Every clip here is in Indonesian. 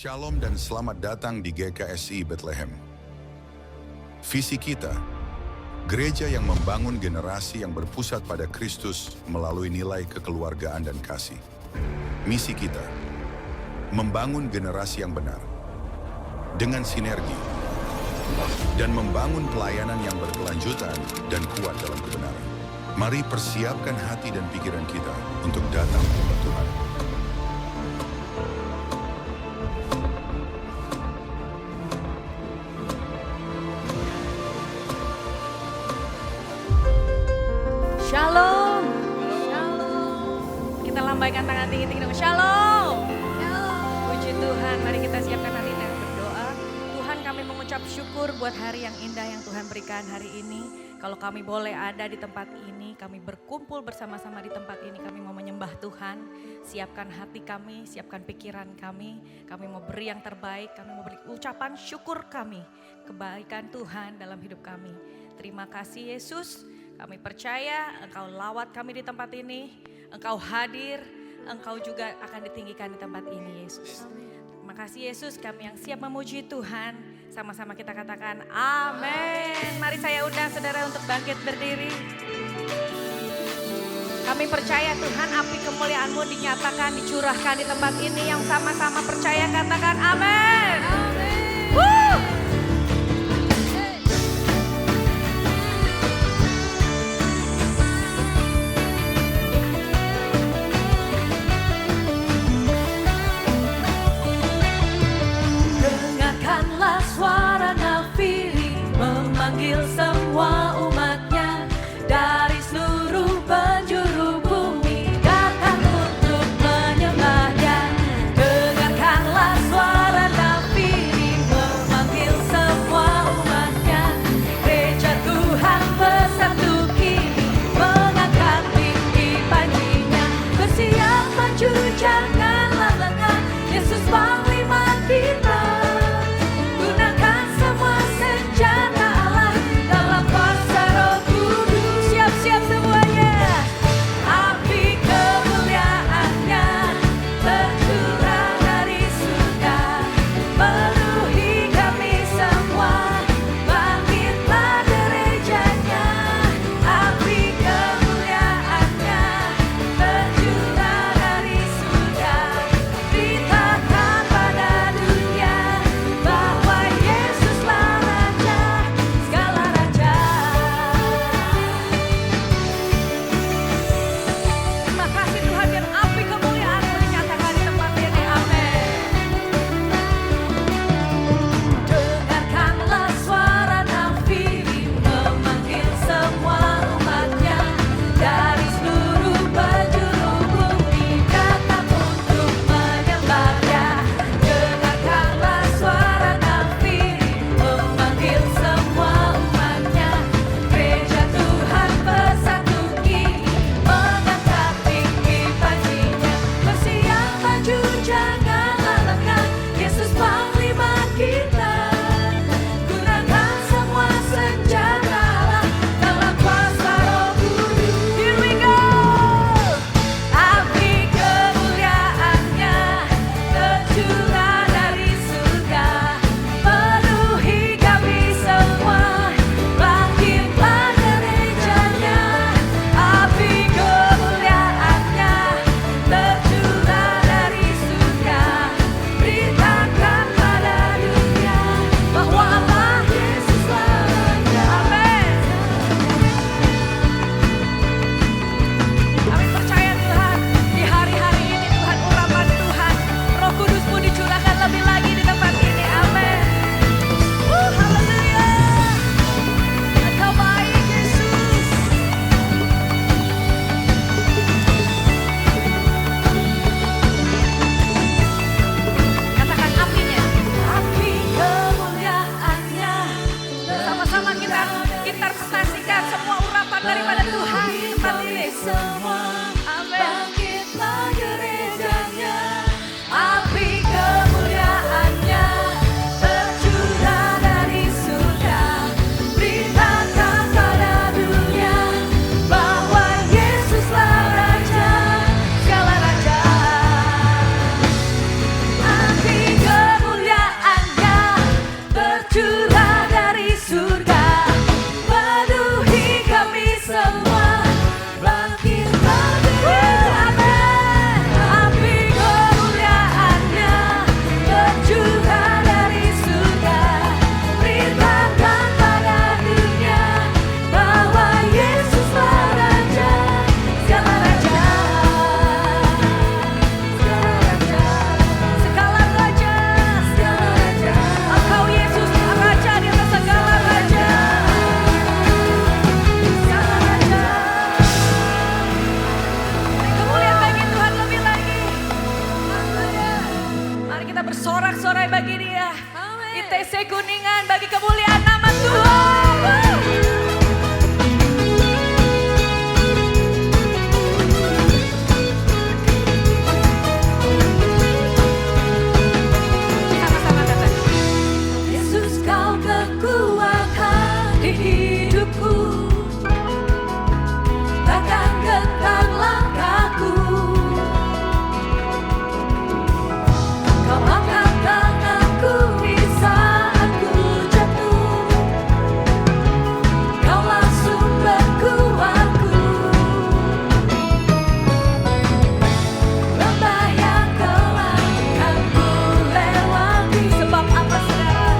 Shalom dan selamat datang di GKSI Bethlehem. Visi kita, gereja yang membangun generasi yang berpusat pada Kristus melalui nilai kekeluargaan dan kasih. Misi kita, membangun generasi yang benar, dengan sinergi, dan membangun pelayanan yang berkelanjutan dan kuat dalam kebenaran. Mari persiapkan hati dan pikiran kita untuk datang kepada Tuhan. Shalom. Shalom. Kita lambaikan tangan tinggi-tinggi dong. Shalom. Shalom. Puji Tuhan, mari kita siapkan hati dan berdoa. Tuhan, kami mengucap syukur buat hari yang indah yang Tuhan berikan hari ini. Kalau kami boleh ada di tempat ini, kami berkumpul bersama-sama di tempat ini, kami mau menyembah Tuhan. Siapkan hati kami, siapkan pikiran kami mau beri yang terbaik, kami mau beri ucapan syukur kami, kebaikan Tuhan dalam hidup kami. Terima kasih Yesus. Kami percaya Engkau lawat kami di tempat ini, Engkau hadir, Engkau juga akan ditinggikan di tempat ini Yesus. Terima kasih Yesus, kami yang siap memuji Tuhan, sama-sama kita katakan amin. Mari saya undang saudara untuk bangkit berdiri. Kami percaya Tuhan, api kemuliaan-Mu dinyatakan, dicurahkan di tempat ini, yang sama-sama percaya katakan amin. Amin. Suara nafiri memanggil semua umatnya dari seluruh penjuru bumi datang untuk menyembahnya. Dengarkanlah suara nafiri memanggil semua umatnya. Gereja Tuhan bersatu kini mengangkat tinggi panjinya. Bersiap maju janganlah lengah, Yesus Panglima kita. bersorak-sorai bagi Dia. ITC Kuningan bagi kemuliaan nama Tuhan. Sama-sama datang. Yesus, Kau kekuatan di hidupku, takkan gentar langkahku. Kau angkat tanganku di saat ku jatuh, Kau langsung berkuatku. Lembah yang gelap kan ku lewati. Sebab apa saudara?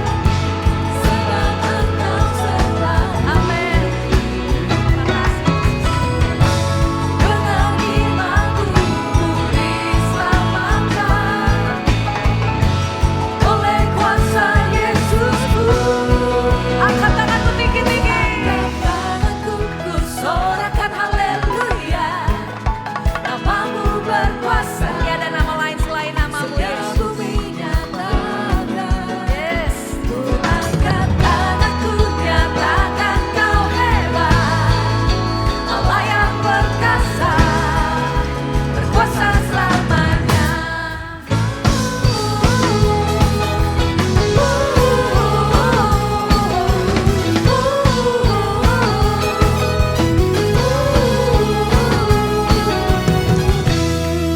Sebab Engkau serta. Amin. Dengan imanku ku diselamatkan oleh kuasa Yesusku. Angkat tanganku tinggi-tinggi. Angkat tanganku, ku sorakan haleluya. Namamu berkuasa. Tiada nama lain selain namamu, Yesus. Bumi nyatakan. Yes. Ku angkat tanganku, nyatakan Kau hebat. Allah yang perkasa, berkuasa selamanya.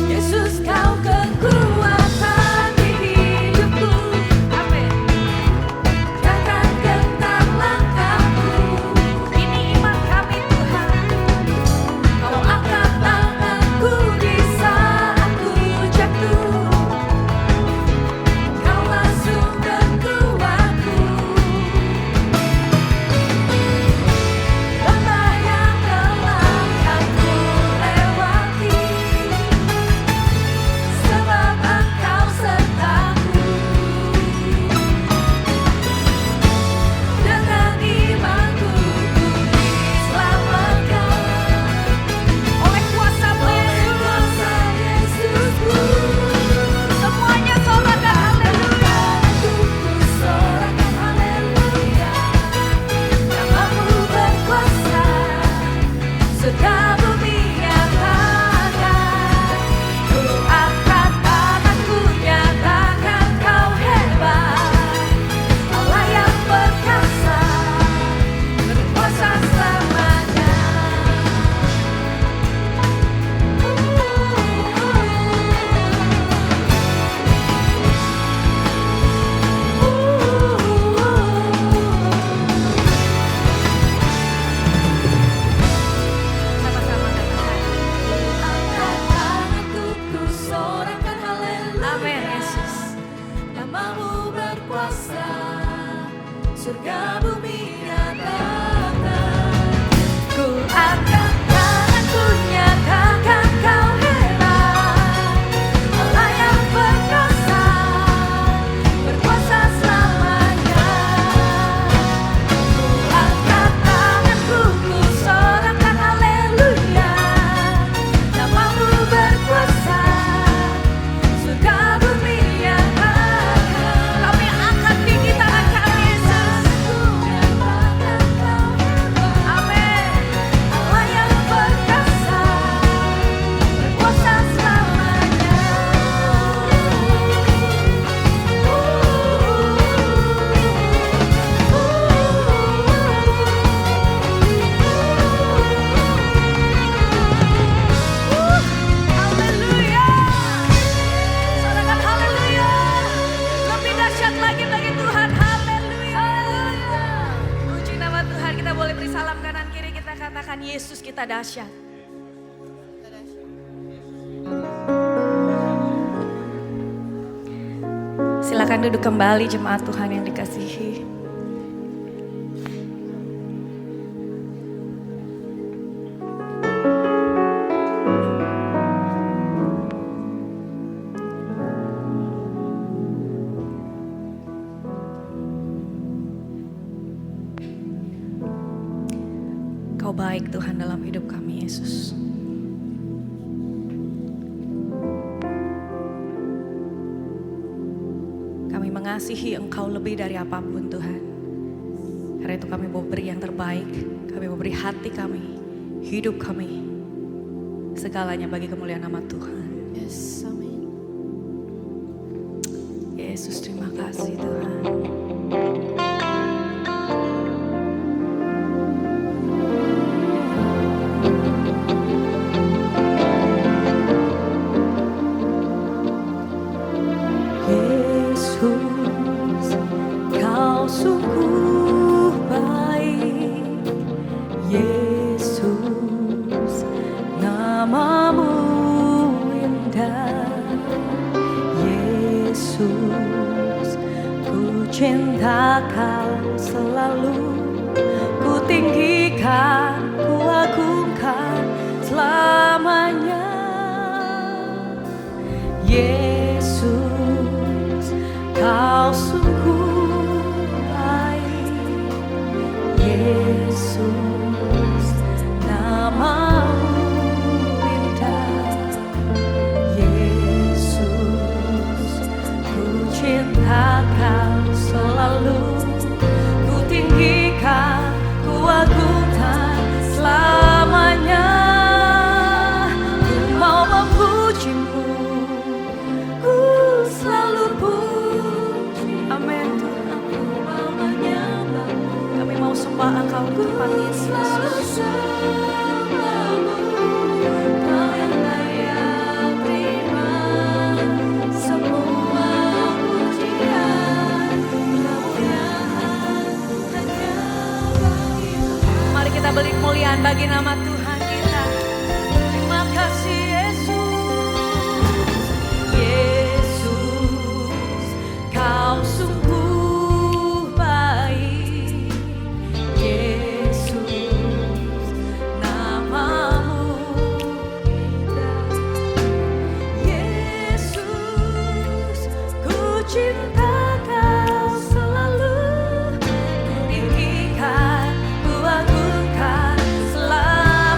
Yesus, Kau kekuatan di hidupku. Amin. Takkan gentar langkahku. Ini iman kami Tuhan. Kau angkat tanganku di saat ku jatuh, Kau langsung berkuatku. Lembah yang gelap kan ku lewati, sebab Engkau sertaku. Dengan imanku ku diselamatkan oleh kuasa Yesusku. Semuanya sorakan haleluya. Ku sorakan haleluya. Namamu berkuasa, surga bumi nyatakan. Ku angkat tanganku, nyatakan Kau hebat. Allah yang perkasa, berkuasa selamanya. Sama-sama katakan. Angkat tanganku, ku sorakan haleluya. Amin, Yesus. Namamu berkuasa, surga bumi nyatakan. Ku angkat tanganku, nyatakan Kau hebat. Allah yang perkasa, berkuasa selamanya. Ku angkat tanganku, ku sorakan haleluya. Namamu berkuasa, surga bumi nyatakan. Kami angkat tinggi tangan kami, Yesus. Amin. Allah yang perkasa, berkuasa selamanya. Haleluya. Sorakan haleluya. Lebih dahsyat lagi bagi Tuhan. Haleluya. Puji nama Tuhan. Kita boleh beri salam kanan kiri, kita katakan Yesus kita dahsyat. Silakan duduk kembali jemaat Tuhan yang dikasihi. Kau baik Tuhan dalam hidup kami, Yesus. mengasihi Engkau lebih dari apapun Tuhan. Karena itu kami mau beri yang terbaik, kami mau beri hati kami, hidup kami, segalanya bagi kemuliaan nama Tuhan. Yes, amin. Yesus, terima kasih Tuhan. Yesus, Kau sungguh baik. Yesus, namamu indah. Yesus, ku cinta Kau selalu. Ku tinggikan, ku agungkan selamanya. Yesus, Kau sungguh baik. Yesus, namamu indah. Yesus, ku cinta Kau selalu. Ku tinggikan, ku agungkan selamanya. Ku mau memujimu, ku selalu puji. Amin Tuhan. Ku mau menyembahmu, Kami mau sembah Engkau di tempat ini selalu Yesus. sembahmu. Kau yang layak terima semua pujian. Kemuliaan hanya bagimu. Mari kita beri kemuliaan bagi nama Tuhan kita. Terima kasih Yesus. Yesus, Kau sungguh baik. Yesus, namamu indah. Yesus, ku cinta Kau selalu. Ku tinggikan, ku agungkan selamanya.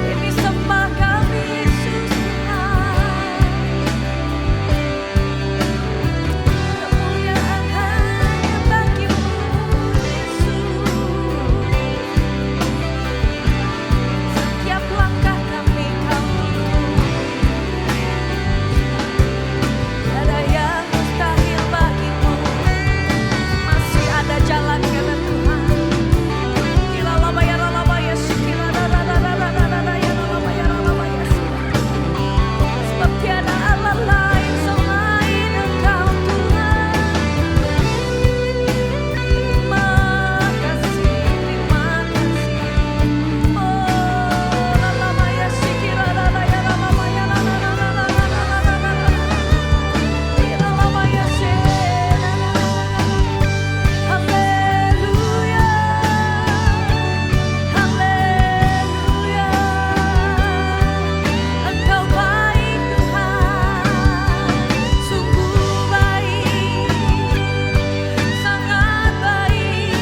Ini sembah kami Yesus Tuhan. Kemuliaan hanya bagi-Mu Yesus. Setiap langkah kami tiada yang mustahil bagi-Mu. Masih ada jalan kata Tuhan. Sebab tiada Allah lain selain Engkau Tuhan. Terima kasih, terima kasih. Oh, lalamaya sikira lalaya lalamaya lalamaya sena. Haleluya, haleluya. Engkau baik Tuhan, sungguh baik, sangat baik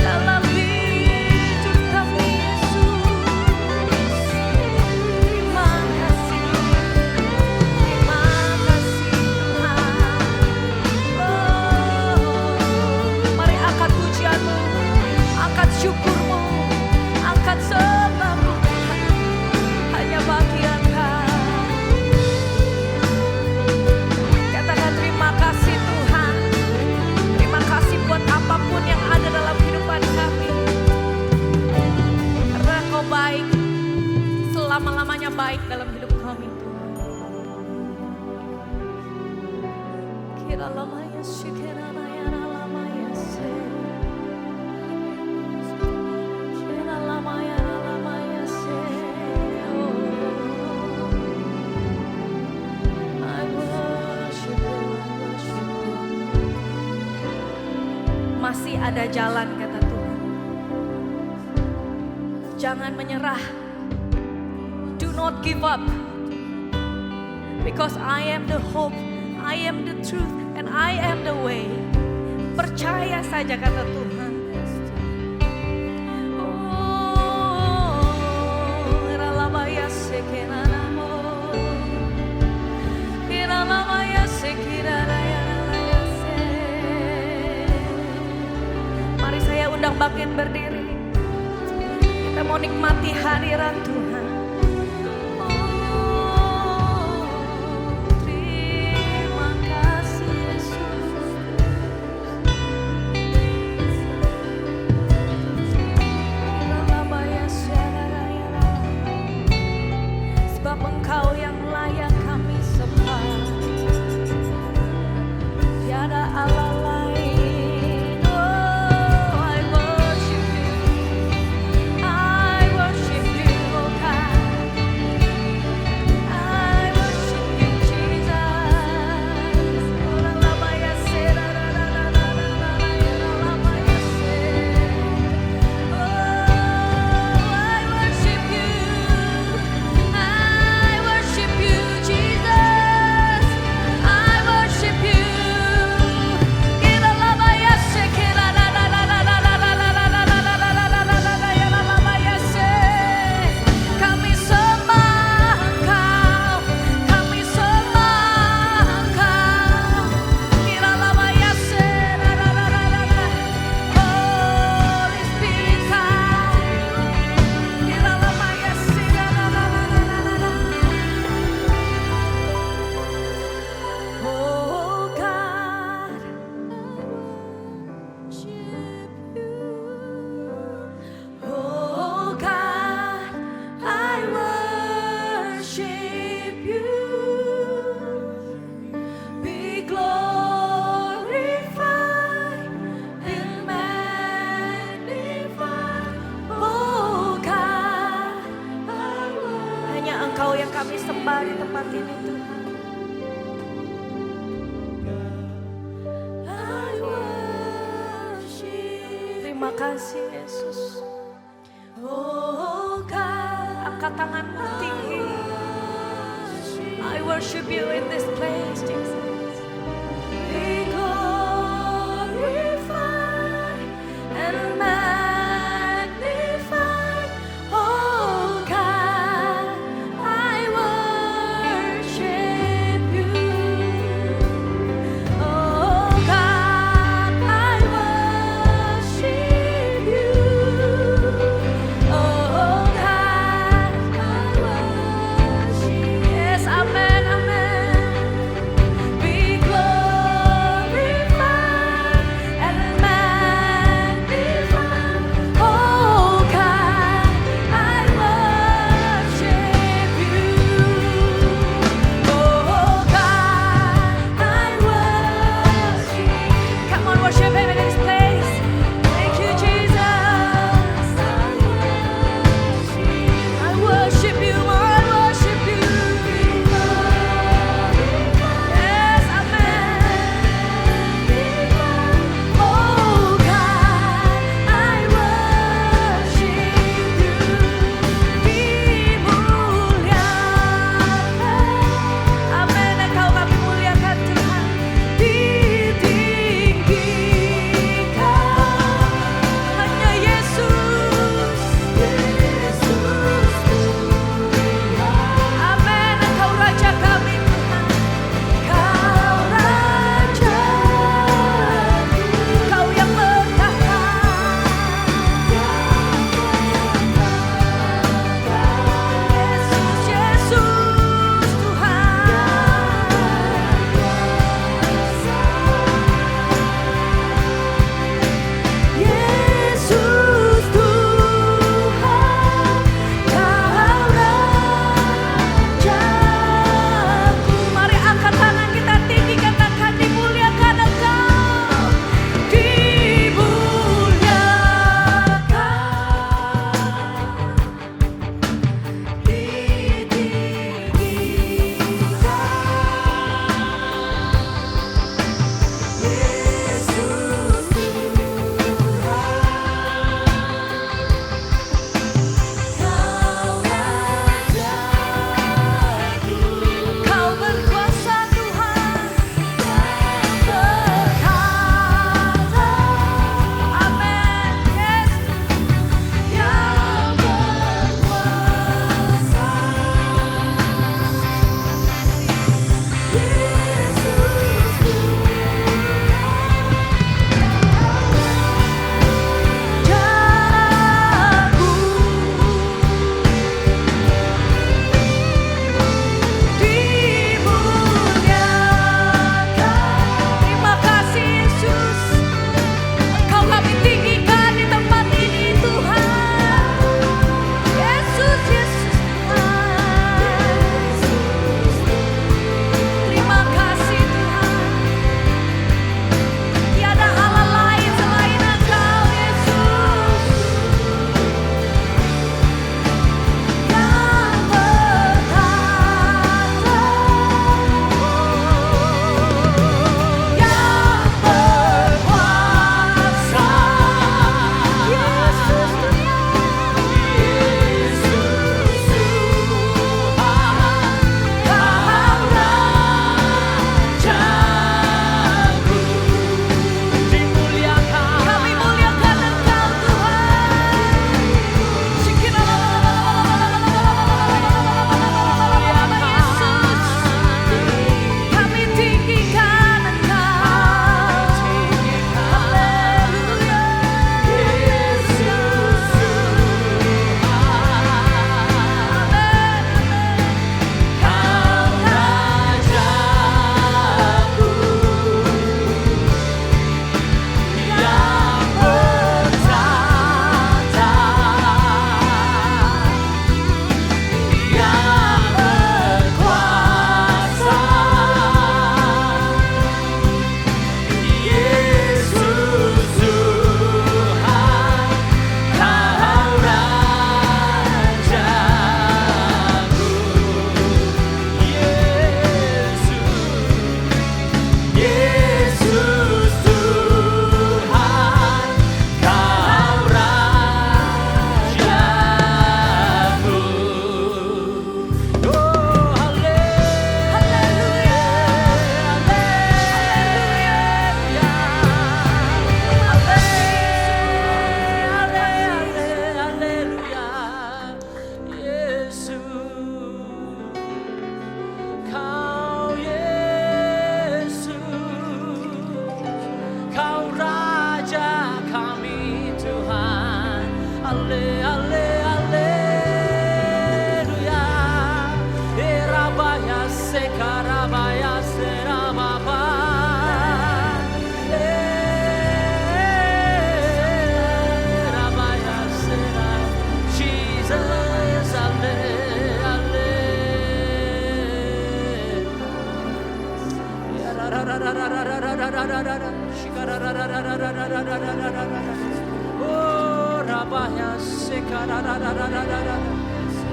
dalam hidup kami Yesus. Terima kasih Tuhan. Mari angkat pujian-Mu, angkat syukur-Mu, angkat sembah-Mu hanya bagi Engkau. Katakan terima kasih Tuhan. Terima kasih buat apapun yang ada dalam kehidupan kami. Karena Kau baik, selama-lamanya baik dalam hidup kami Tuhan. Kira lamanya syikira layana lamanya se. Kira lamanya se. Oh, I worship you, I worship you. Masih ada jalan kata Tuhan. Jangan menyerah. Do not give up. Because I am the hope, I am the truth, and I am the way. Percaya saja kata Tuhan. Oh, iralamaya sekenanamo. Iralamaya sekiraraya se. Mari saya undang bangkit berdiri. Kita mau nikmati hadirat Tuhan. Oh, terima kasih Yesus. Sebab Engkau yang layak kami sembah. Tiada Allah lain. Oh, I worship you. I worship you, oh God. I worship you, Jesus. Oh, la la ba ya se, la la la la la la la la ya la la ba ya se. Oh, I worship you. I worship you, Jesus. I worship you. Kira la ba ya se, kira la la la la la la la la la la la la la la la la ya la la ba ya se. Kami sembah Engkau, kami sembah Engkau. Kira la ba ya se, la la la la la la. Holy Spirit come. Kira la ba ya se, la la la la la la la la. Oh God, oh God, I worship you. Be glorified and magnified. Oh God, I worship. Hanya Engkau yang kami sembah di tempat ini Tuhan. I worship. Terima kasih Yesus. Oh God, angkat tanganmu tinggi. I worship you in this place, Jesus. Be glorified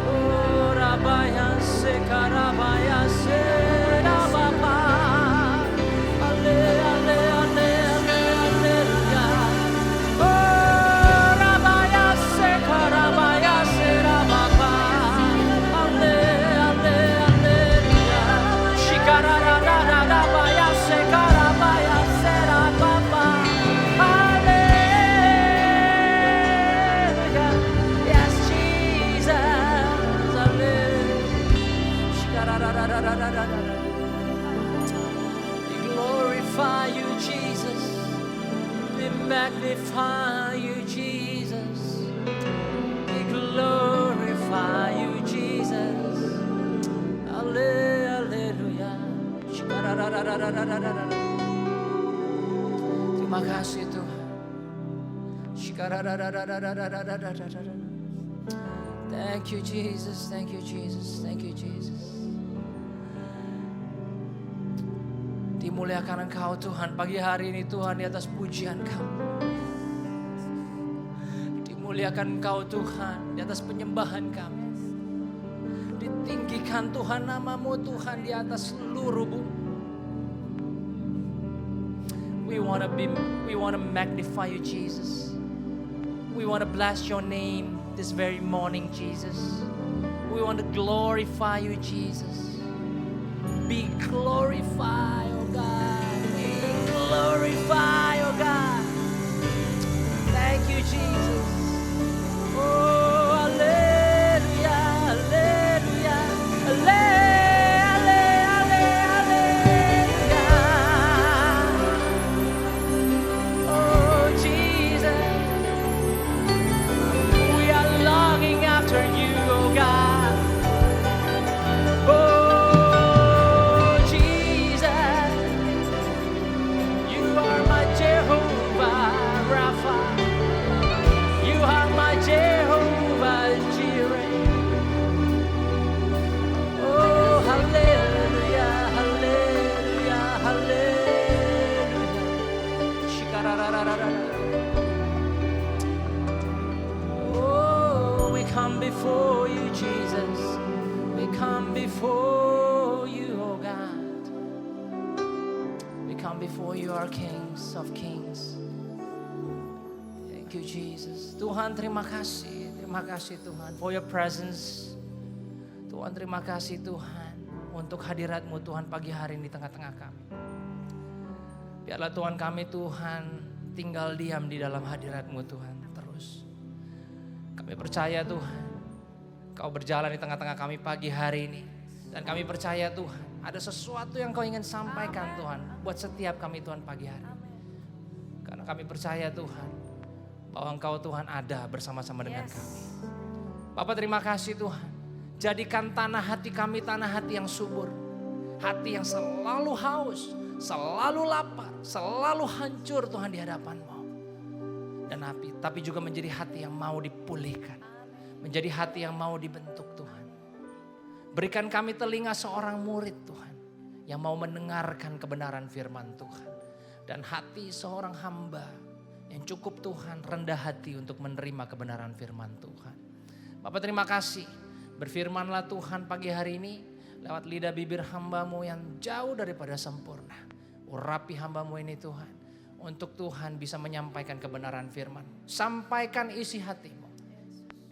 Oh, Rabaya Sekarabaya Serababa. Ale, ale, ale, ale, aleluya. Oh, Rabaya Sekarabaya Serababa. Ale, ale, aleluya. Shikararararabaya Sekarabaya Serababa. Hallelujah. Yes, Jesus. Hallelujah. We glorify you, Jesus. We magnify you, Jesus. We glorify you, Jesus. Hallelujah. Terima kasih Tuhan. Thank you Jesus, thank you Jesus, thank you Jesus. Dimuliakan Engkau Tuhan pagi hari ini Tuhan di atas pujian kami. Dimuliakan Engkau Tuhan di atas penyembahan kami. Ditinggikan Tuhan nama-Mu Tuhan di atas seluruh bumi. We want to magnify you, Jesus. We want to bless your name this very morning, Jesus. We want to glorify you, Jesus. Be glorified, oh God. Be glorified, oh God. Thank you, Jesus. Oh, hallelujah, hallelujah, hallelujah. After you, oh God. Oh Jesus, you are my Jehovah Rapha. You are my Jehovah Jireh. Oh hallelujah, hallelujah, hallelujah. Shikararararara. Come before you, Jesus. We come before you, oh God. We come before you, our kings of kings. Thank you, Jesus. Tuhan, terima kasih. Terima kasih Tuhan for your presence. Tuhan, terima kasih Tuhan untuk hadirat-Mu Tuhan pagi hari ini di tengah-tengah kami. Biarlah Tuhan kami Tuhan tinggal diam di dalam hadirat-Mu Tuhan terus. Kami percaya Tuhan, Kau berjalan di tengah-tengah kami pagi hari ini. Dan kami percaya Tuhan, ada sesuatu yang Kau ingin sampaikan Tuhan, buat setiap kami Tuhan pagi hari. Karena kami percaya Tuhan, bahwa Engkau Tuhan ada bersama-sama dengan kami. Bapak terima kasih Tuhan, jadikan tanah hati kami tanah hati yang subur. Hati yang selalu haus, selalu lapar, selalu hancur Tuhan di hadapan-Mu. Dan tapi juga menjadi hati yang mau dipulihkan. Menjadi hati yang mau dibentuk Tuhan. Berikan kami telinga seorang murid Tuhan. Yang mau mendengarkan kebenaran firman Tuhan. Dan hati seorang hamba yang cukup Tuhan rendah hati untuk menerima kebenaran firman Tuhan. Bapak terima kasih. Berfirmanlah Tuhan pagi hari ini. Lewat lidah bibir hamba-Mu yang jauh daripada sempurna. Urapi hamba-Mu ini Tuhan. Untuk Tuhan bisa menyampaikan kebenaran firman. Sampaikan isi hatimu.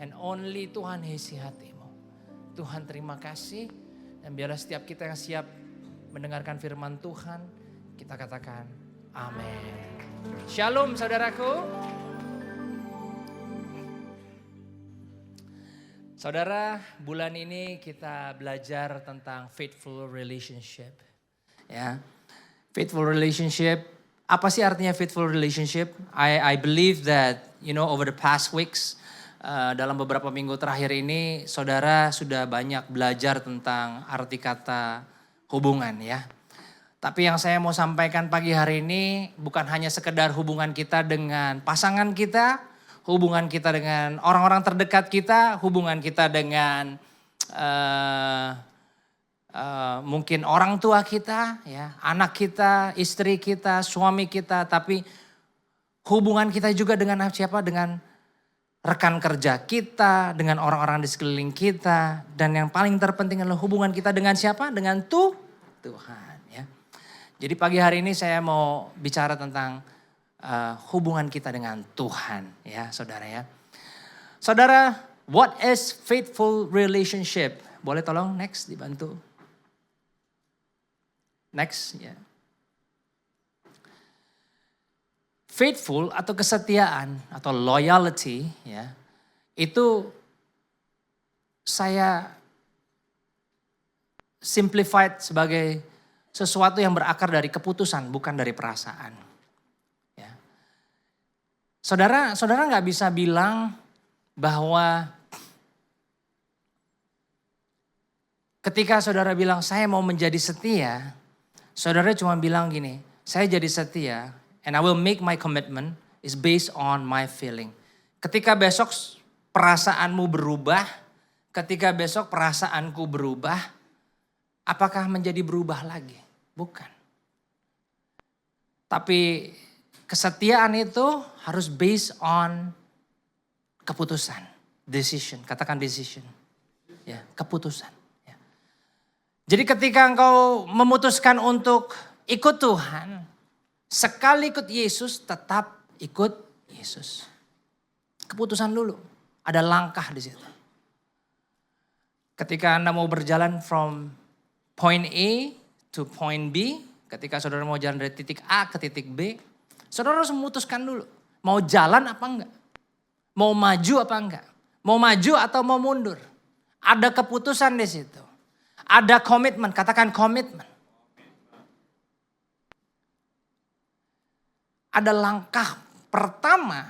And only Tuhan isi hatimu. Tuhan terima kasih. Dan biarlah setiap kita yang siap mendengarkan firman Tuhan. Kita katakan amin. Shalom saudaraku. Saudara, bulan ini kita belajar tentang faithful relationship. Ya, faithful relationship. Apa sih artinya faithful relationship? I believe that, over the past weeks, dalam beberapa minggu terakhir ini, saudara sudah banyak belajar tentang arti kata hubungan ya. Tapi yang saya mau sampaikan pagi hari ini bukan hanya sekedar hubungan kita dengan pasangan kita, hubungan kita dengan orang-orang terdekat kita, hubungan kita dengan mungkin orang tua kita, ya, anak kita, istri kita, suami kita, tapi hubungan kita juga dengan siapa? Dengan rekan kerja kita, dengan orang-orang di sekeliling kita, dan yang paling terpenting adalah hubungan kita dengan siapa? Dengan Tuhan. Ya. Jadi pagi hari ini saya mau bicara tentang hubungan kita dengan Tuhan, ya saudara ya. Saudara, what is faithful relationship? Boleh tolong next dibantu. Next ya. Faithful atau kesetiaan atau loyalty ya. Itu saya simplified sebagai sesuatu yang berakar dari keputusan bukan dari perasaan. Ya. Saudara nggak bisa bilang bahwa ketika saudara bilang saya mau menjadi setia, saudara cuma bilang gini, saya jadi setia and I will make my commitment is based on my feeling. Ketika besok perasaanmu berubah, ketika besok perasaanku berubah, apakah menjadi berubah lagi? Bukan. Tapi kesetiaan itu harus based on keputusan, decision, katakan decision. Ya, keputusan. Ya. Jadi ketika engkau memutuskan untuk ikut Tuhan, sekali ikut Yesus tetap ikut Yesus. Keputusan dulu, ada langkah di situ. Ketika Anda mau berjalan from point A to point B, ketika saudara mau jalan dari titik A ke titik B, saudara harus memutuskan dulu, mau jalan apa enggak? Mau maju apa enggak? Mau maju atau mau mundur? Ada keputusan di situ. Ada komitmen, katakan komitmen. Ada langkah pertama,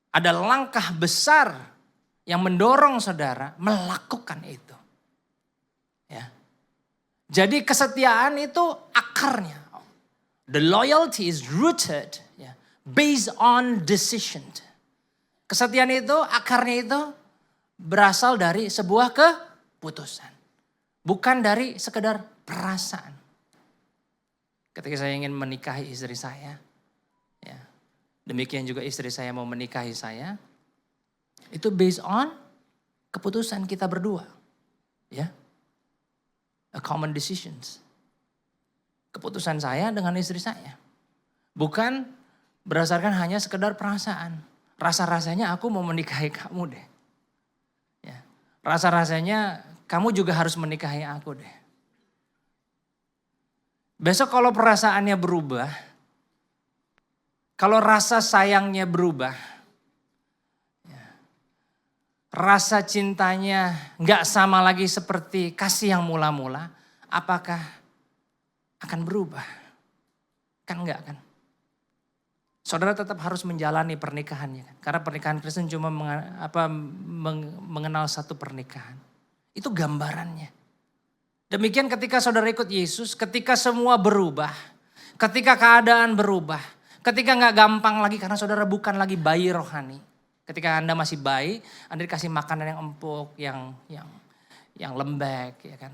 ada langkah besar yang mendorong saudara melakukan itu. Ya. Jadi kesetiaan itu akarnya. The loyalty is rooted ya, based on decision. Kesetiaan itu akarnya itu berasal dari sebuah keputusan. Bukan dari sekedar perasaan. Ketika saya ingin menikahi istri saya, ya, demikian juga istri saya mau menikahi saya, itu based on keputusan kita berdua, ya, a common decisions. Keputusan saya dengan istri saya, bukan berdasarkan hanya sekedar perasaan. Rasa-rasanya aku mau menikahi kamu deh, ya, rasa-rasanya kamu juga harus menikahi aku deh. Besok kalau perasaannya berubah, kalau rasa sayangnya berubah, ya, rasa cintanya gak sama lagi seperti kasih yang mula-mula, apakah akan berubah? Kan enggak kan? Saudara tetap harus menjalani pernikahannya kan? Karena pernikahan Kristen cuma mengenal satu pernikahan. Itu gambarannya. Demikian ketika saudara ikut Yesus, ketika semua berubah, ketika keadaan berubah, ketika gak gampang lagi karena saudara bukan lagi bayi rohani. Ketika Anda masih bayi, Anda dikasih makanan yang empuk, yang lembek, ya kan.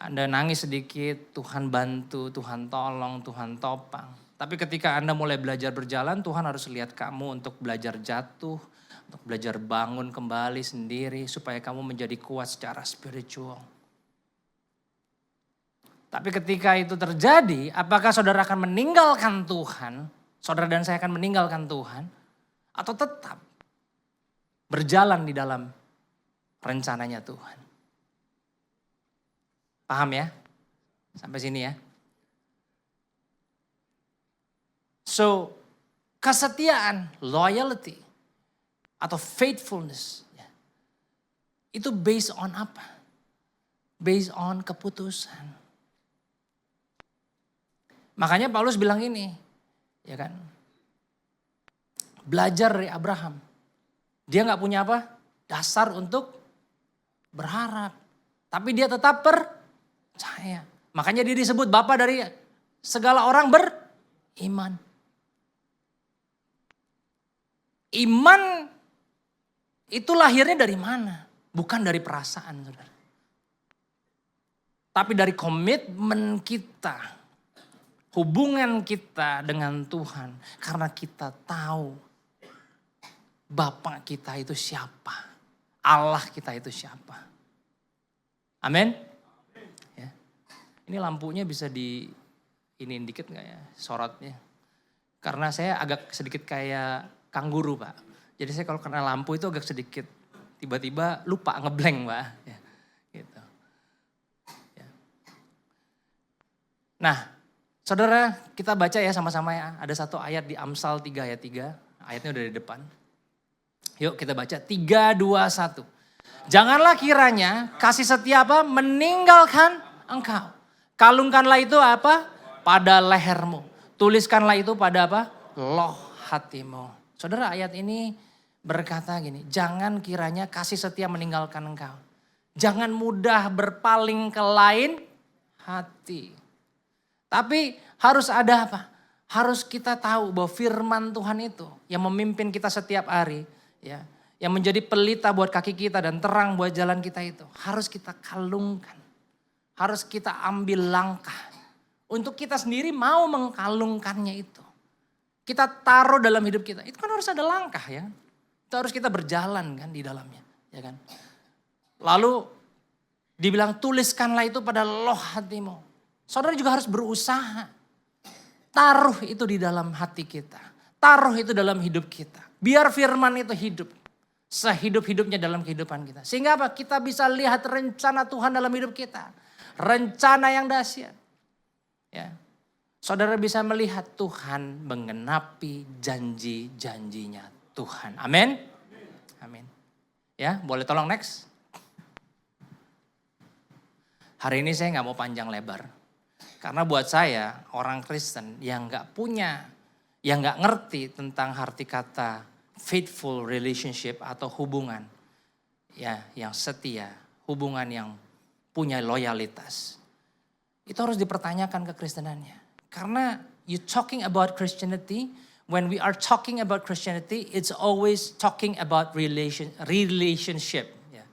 Anda nangis sedikit, Tuhan bantu, Tuhan tolong, Tuhan topang. Tapi ketika Anda mulai belajar berjalan, Tuhan harus lihat kamu untuk belajar jatuh, untuk belajar bangun kembali sendiri, supaya kamu menjadi kuat secara spiritual. Tapi ketika itu terjadi, apakah saudara akan meninggalkan Tuhan? Saudara dan saya akan meninggalkan Tuhan? Atau tetap berjalan di dalam rencananya Tuhan? Paham ya? Sampai sini ya. So, kesetiaan, loyalty, atau faithfulness, itu based on apa? Based on keputusan. Makanya Paulus bilang ini, ya kan? Belajar dari Abraham. Dia gak punya apa? Dasar untuk berharap. Tapi dia tetap percaya. Makanya dia disebut Bapa dari segala orang beriman. Iman itu lahirnya dari mana? Bukan dari perasaan, saudara. Tapi dari komitmen kita. Hubungan kita dengan Tuhan. Karena kita tahu Bapa kita itu siapa. Allah kita itu siapa. Amin. Ya. Ini lampunya bisa di ini dikit gak ya sorotnya. Karena saya agak sedikit kayak kangguru Pak. Jadi saya kalau kena lampu itu agak sedikit tiba-tiba lupa ngeblank Pak. Ya, gitu. Ya. Nah saudara kita baca ya sama-sama ya. Ada satu ayat di Amsal 3 ayat 3. Ayatnya udah di depan. Yuk kita baca 3, 2, 1. Janganlah kiranya kasih setia apa meninggalkan engkau. Kalungkanlah itu apa? Pada lehermu. Tuliskanlah itu pada apa? Loh hatimu. Saudara ayat ini berkata gini. Jangan kiranya kasih setia meninggalkan engkau. Jangan mudah berpaling ke lain hati. Tapi harus ada apa? Harus kita tahu bahwa firman Tuhan itu yang memimpin kita setiap hari. Ya, yang menjadi pelita buat kaki kita dan terang buat jalan kita itu. Harus kita kalungkan. Harus kita ambil langkah. Untuk kita sendiri mau mengkalungkannya itu. Kita taruh dalam hidup kita. Itu kan harus ada langkah ya. Itu harus kita berjalan kan di dalamnya. Ya kan? Lalu dibilang tuliskanlah itu pada loh hatimu. Saudara juga harus berusaha. Taruh itu di dalam hati kita. Taruh itu dalam hidup kita. Biar firman itu hidup. Sehidup-hidupnya dalam kehidupan kita. Sehingga apa? Kita bisa lihat rencana Tuhan dalam hidup kita. Rencana yang dahsyat. Ya. Saudara bisa melihat Tuhan mengenapi janji-janjinya Tuhan. Amin. Amin. Ya, boleh tolong next. Hari ini saya gak mau panjang lebar. Karena buat saya orang Kristen yang gak punya, yang gak ngerti tentang arti kata faithful relationship atau hubungan ya yang setia, hubungan yang punya loyalitas. Itu harus dipertanyakan kekristenannya. Karena you talking about Christianity, when we are talking about Christianity, it's always talking about relationship. Ya.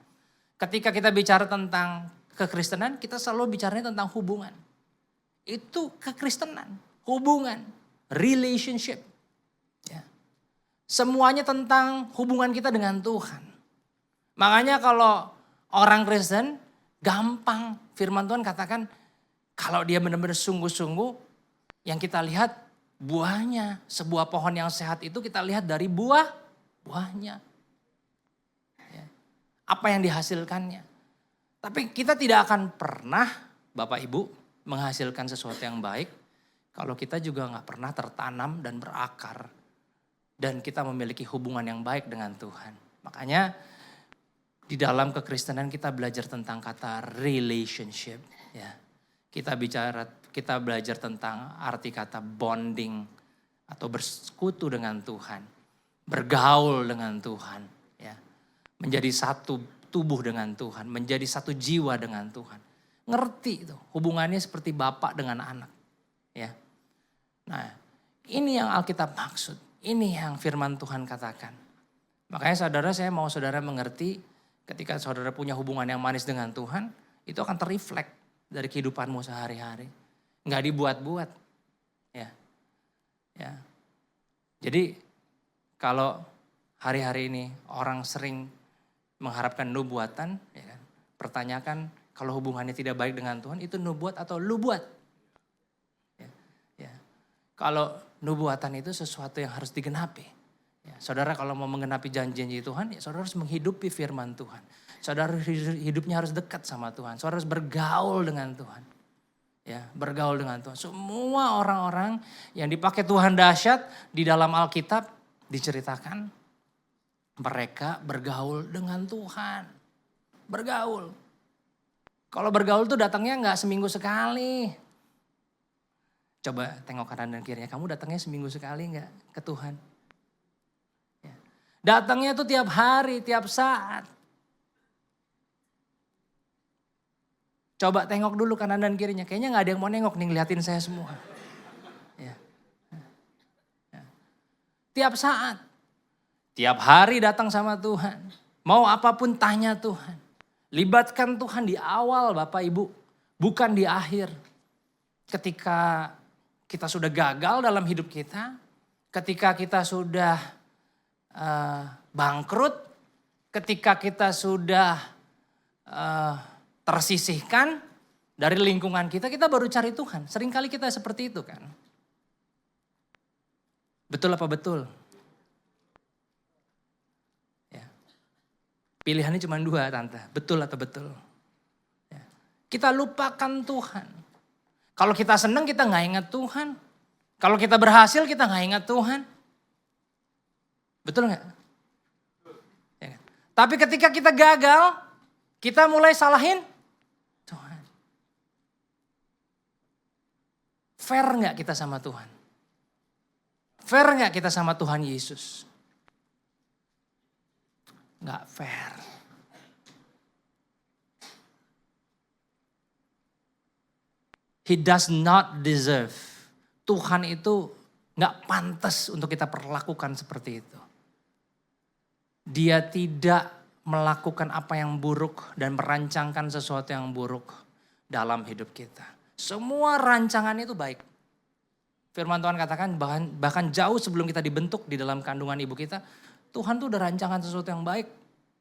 Ketika kita bicara tentang kekristenan, kita selalu bicaranya tentang hubungan. Itu kekristenan, hubungan, relationship. Ya. Semuanya tentang hubungan kita dengan Tuhan. Makanya kalau orang Kristen gampang firman Tuhan katakan kalau dia benar-benar sungguh-sungguh yang kita lihat buahnya. Sebuah pohon yang sehat itu kita lihat dari buahnya. Ya. Apa yang dihasilkannya. Tapi kita tidak akan pernah Bapak Ibu menghasilkan sesuatu yang baik kalau kita juga gak pernah tertanam dan berakar. Dan kita memiliki hubungan yang baik dengan Tuhan. Makanya di dalam kekristenan kita belajar tentang kata relationship. Ya. Kita belajar tentang arti kata bonding atau bersekutu dengan Tuhan. Bergaul dengan Tuhan. Ya. Menjadi satu tubuh dengan Tuhan. Menjadi satu jiwa dengan Tuhan. Ngerti itu hubungannya seperti bapak dengan anak. Ya. Nah ini yang Alkitab maksud. Ini yang firman Tuhan katakan. Makanya saudara saya mau saudara mengerti ketika saudara punya hubungan yang manis dengan Tuhan. Itu akan terreflek dari kehidupanmu sehari-hari. Nggak dibuat-buat. Ya. Ya. Jadi kalau hari-hari ini orang sering mengharapkan nubuatan. Ya kan, pertanyakan kalau hubungannya tidak baik dengan Tuhan itu nubuat atau lu buat. Ya. Ya. Kalau nubuatan itu sesuatu yang harus digenapi. Ya, saudara kalau mau menggenapi janji-janji Tuhan, ya saudara harus menghidupi firman Tuhan. Saudara hidupnya harus dekat sama Tuhan. Saudara harus bergaul dengan Tuhan. Ya, bergaul dengan Tuhan. Semua orang-orang yang dipakai Tuhan dahsyat di dalam Alkitab diceritakan mereka bergaul dengan Tuhan. Bergaul. Kalau bergaul tuh datangnya nggak seminggu sekali. Coba tengok kanan dan kirinya, kamu datangnya seminggu sekali nggak ke Tuhan? Ya. Datangnya tuh tiap hari, tiap saat. Coba tengok dulu kanan dan kirinya, kayaknya nggak ada yang mau nengok nih, ngeliatin saya semua. Ya. Ya. Tiap saat, tiap hari datang sama Tuhan. Mau apapun tanya Tuhan. Libatkan Tuhan di awal Bapak Ibu, bukan di akhir. Ketika kita sudah gagal dalam hidup kita, ketika kita sudah bangkrut, ketika kita sudah tersisihkan dari lingkungan kita baru cari Tuhan. Seringkali kita seperti itu kan. Betul apa betul? Ya. Pilihannya cuma dua, Tante. Betul atau betul? Ya. Kita lupakan Tuhan. Kalau kita senang kita nggak ingat Tuhan. Kalau kita berhasil kita nggak ingat Tuhan. Betul nggak? Ya. Tapi ketika kita gagal, kita mulai salahin Tuhan. Fair nggak kita sama Tuhan? Fair nggak kita sama Tuhan Yesus? Nggak fair. He does not deserve. Tuhan itu nggak pantas untuk kita perlakukan seperti itu. Dia tidak melakukan apa yang buruk dan merancangkan sesuatu yang buruk dalam hidup kita. Semua rancangan itu baik. Firman Tuhan katakan bahkan jauh sebelum kita dibentuk di dalam kandungan ibu kita, Tuhan tuh udah rancangan sesuatu yang baik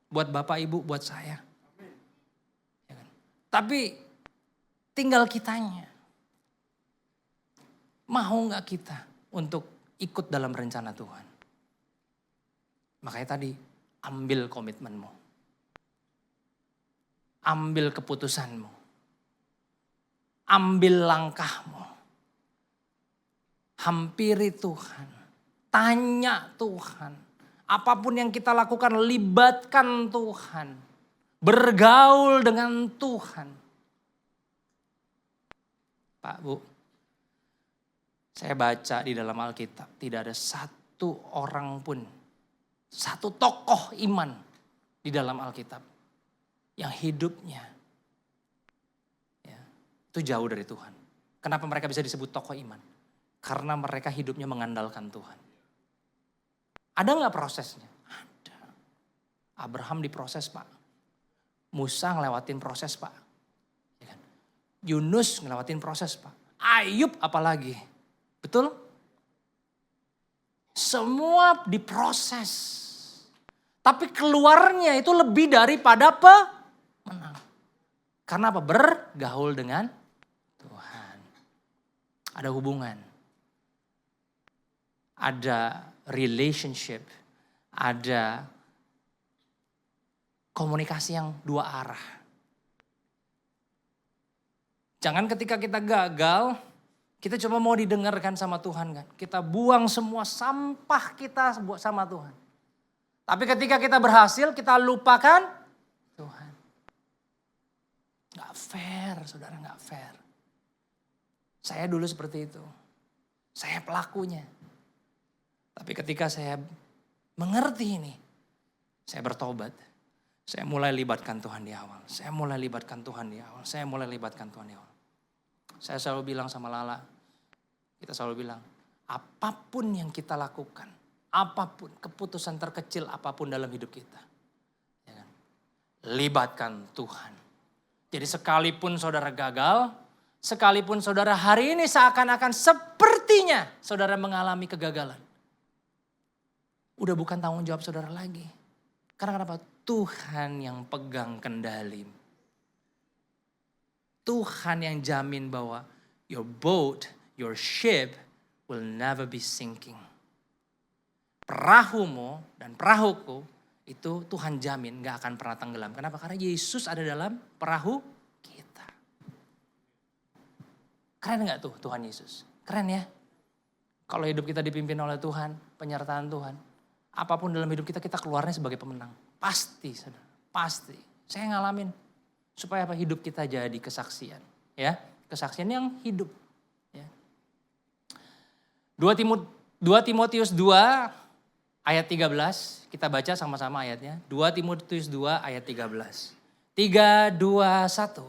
buat Bapak Ibu, buat saya. Ya kan? Tapi tinggal kitanya. Mau gak kita untuk ikut dalam rencana Tuhan? Makanya tadi ambil komitmenmu. Ambil keputusanmu. Ambil langkahmu. Hampiri Tuhan. Tanya Tuhan. Apapun yang kita lakukan, libatkan Tuhan. Bergaul dengan Tuhan. Pak, Bu. Saya baca di dalam Alkitab. Tidak ada satu orang pun. Satu tokoh iman di dalam Alkitab. Yang hidupnya. Ya, itu jauh dari Tuhan. Kenapa mereka bisa disebut tokoh iman? Karena mereka hidupnya mengandalkan Tuhan. Ada gak prosesnya? Ada. Abraham diproses, Pak. Musa ngelewatin proses, Pak. Ya kan? Yunus ngelewatin proses, Pak. Ayub apalagi. Betul? Semua diproses. Tapi keluarnya itu lebih daripada pemenang. Karena apa? Bergaul dengan Tuhan. Ada hubungan. Ada relationship. Ada komunikasi yang dua arah. Jangan ketika kita gagal, kita cuma mau didengarkan sama Tuhan kan. Kita buang semua sampah kita sama Tuhan. Tapi ketika kita berhasil, kita lupakan Tuhan. Gak fair, saudara, gak fair. Saya dulu seperti itu. Saya pelakunya. Tapi ketika saya mengerti ini, saya bertobat. Saya mulai libatkan Tuhan di awal. Saya mulai libatkan Tuhan di awal. Saya mulai libatkan Tuhan di awal. Saya selalu bilang sama Lala, kita selalu bilang, apapun yang kita lakukan, apapun, keputusan terkecil apapun dalam hidup kita. Ya kan? Libatkan Tuhan. Jadi sekalipun saudara gagal, sekalipun saudara hari ini seakan-akan sepertinya saudara mengalami kegagalan. Udah bukan tanggung jawab saudara lagi. Karena kenapa? Tuhan yang pegang kendali. Tuhan yang jamin bahwa your boat, your ship will never be sinking. Perahumu dan perahuku itu Tuhan jamin gak akan pernah tenggelam. Kenapa? Karena Yesus ada dalam perahu kita. Keren gak tuh Tuhan Yesus? Keren ya? Kalau hidup kita dipimpin oleh Tuhan, penyertaan Tuhan. Apapun dalam hidup kita, kita keluarnya sebagai pemenang. Pasti, saudara. Pasti. Saya ngalamin. Supaya apa? Hidup kita jadi kesaksian. Ya, kesaksian yang hidup. Ya. 2 Timotius 2 ayat 13. Kita baca sama-sama ayatnya. 2 Timotius 2 ayat 13. 3, 2, 1.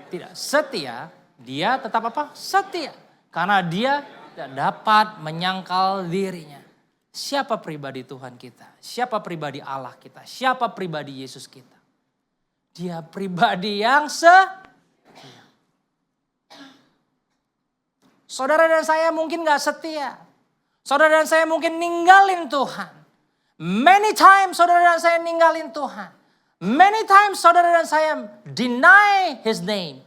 Tidak setia, dia tetap apa? Setia. Karena dia tidak dapat menyangkal dirinya. Siapa pribadi Tuhan kita? Siapa pribadi Allah kita? Siapa pribadi Yesus kita? Dia pribadi yang setia. Saudara dan saya mungkin gak setia. Saudara dan saya mungkin ninggalin Tuhan. Many times saudara dan saya ninggalin Tuhan. Many times saudara dan saya deny His name.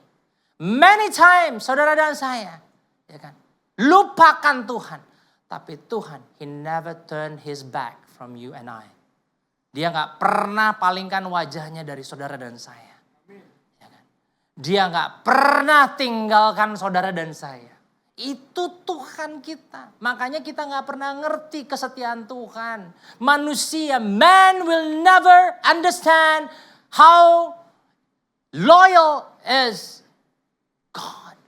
Many times saudara dan saya, ya kan, lupakan Tuhan. Tapi Tuhan, He never turned His back from you and I. Dia gak pernah palingkan wajahnya dari saudara dan saya. Ya kan? Dia gak pernah tinggalkan saudara dan saya. Itu Tuhan kita. Makanya kita gak pernah ngerti kesetiaan Tuhan. Manusia, man will never understand how loyal is God.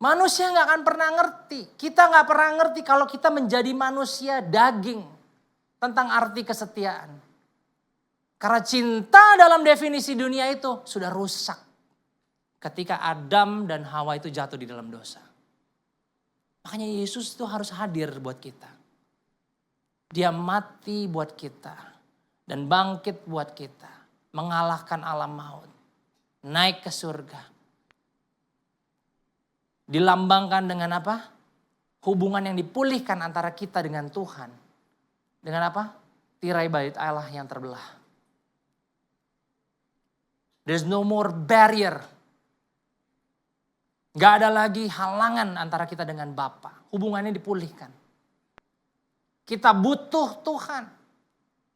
Manusia gak akan pernah ngerti. Kita gak pernah ngerti kalau kita menjadi manusia daging. Tentang arti kesetiaan. Karena cinta dalam definisi dunia itu sudah rusak. Ketika Adam dan Hawa itu jatuh di dalam dosa. Makanya Yesus itu harus hadir buat kita. Dia mati buat kita. Dan bangkit buat kita. Mengalahkan alam maut. Naik ke surga. Dilambangkan dengan apa? Hubungan yang dipulihkan antara kita dengan Tuhan. Dengan apa? Tirai bait Allah yang terbelah. There's no more barrier. Gak ada lagi halangan antara kita dengan Bapa. Hubungannya dipulihkan. Kita butuh Tuhan.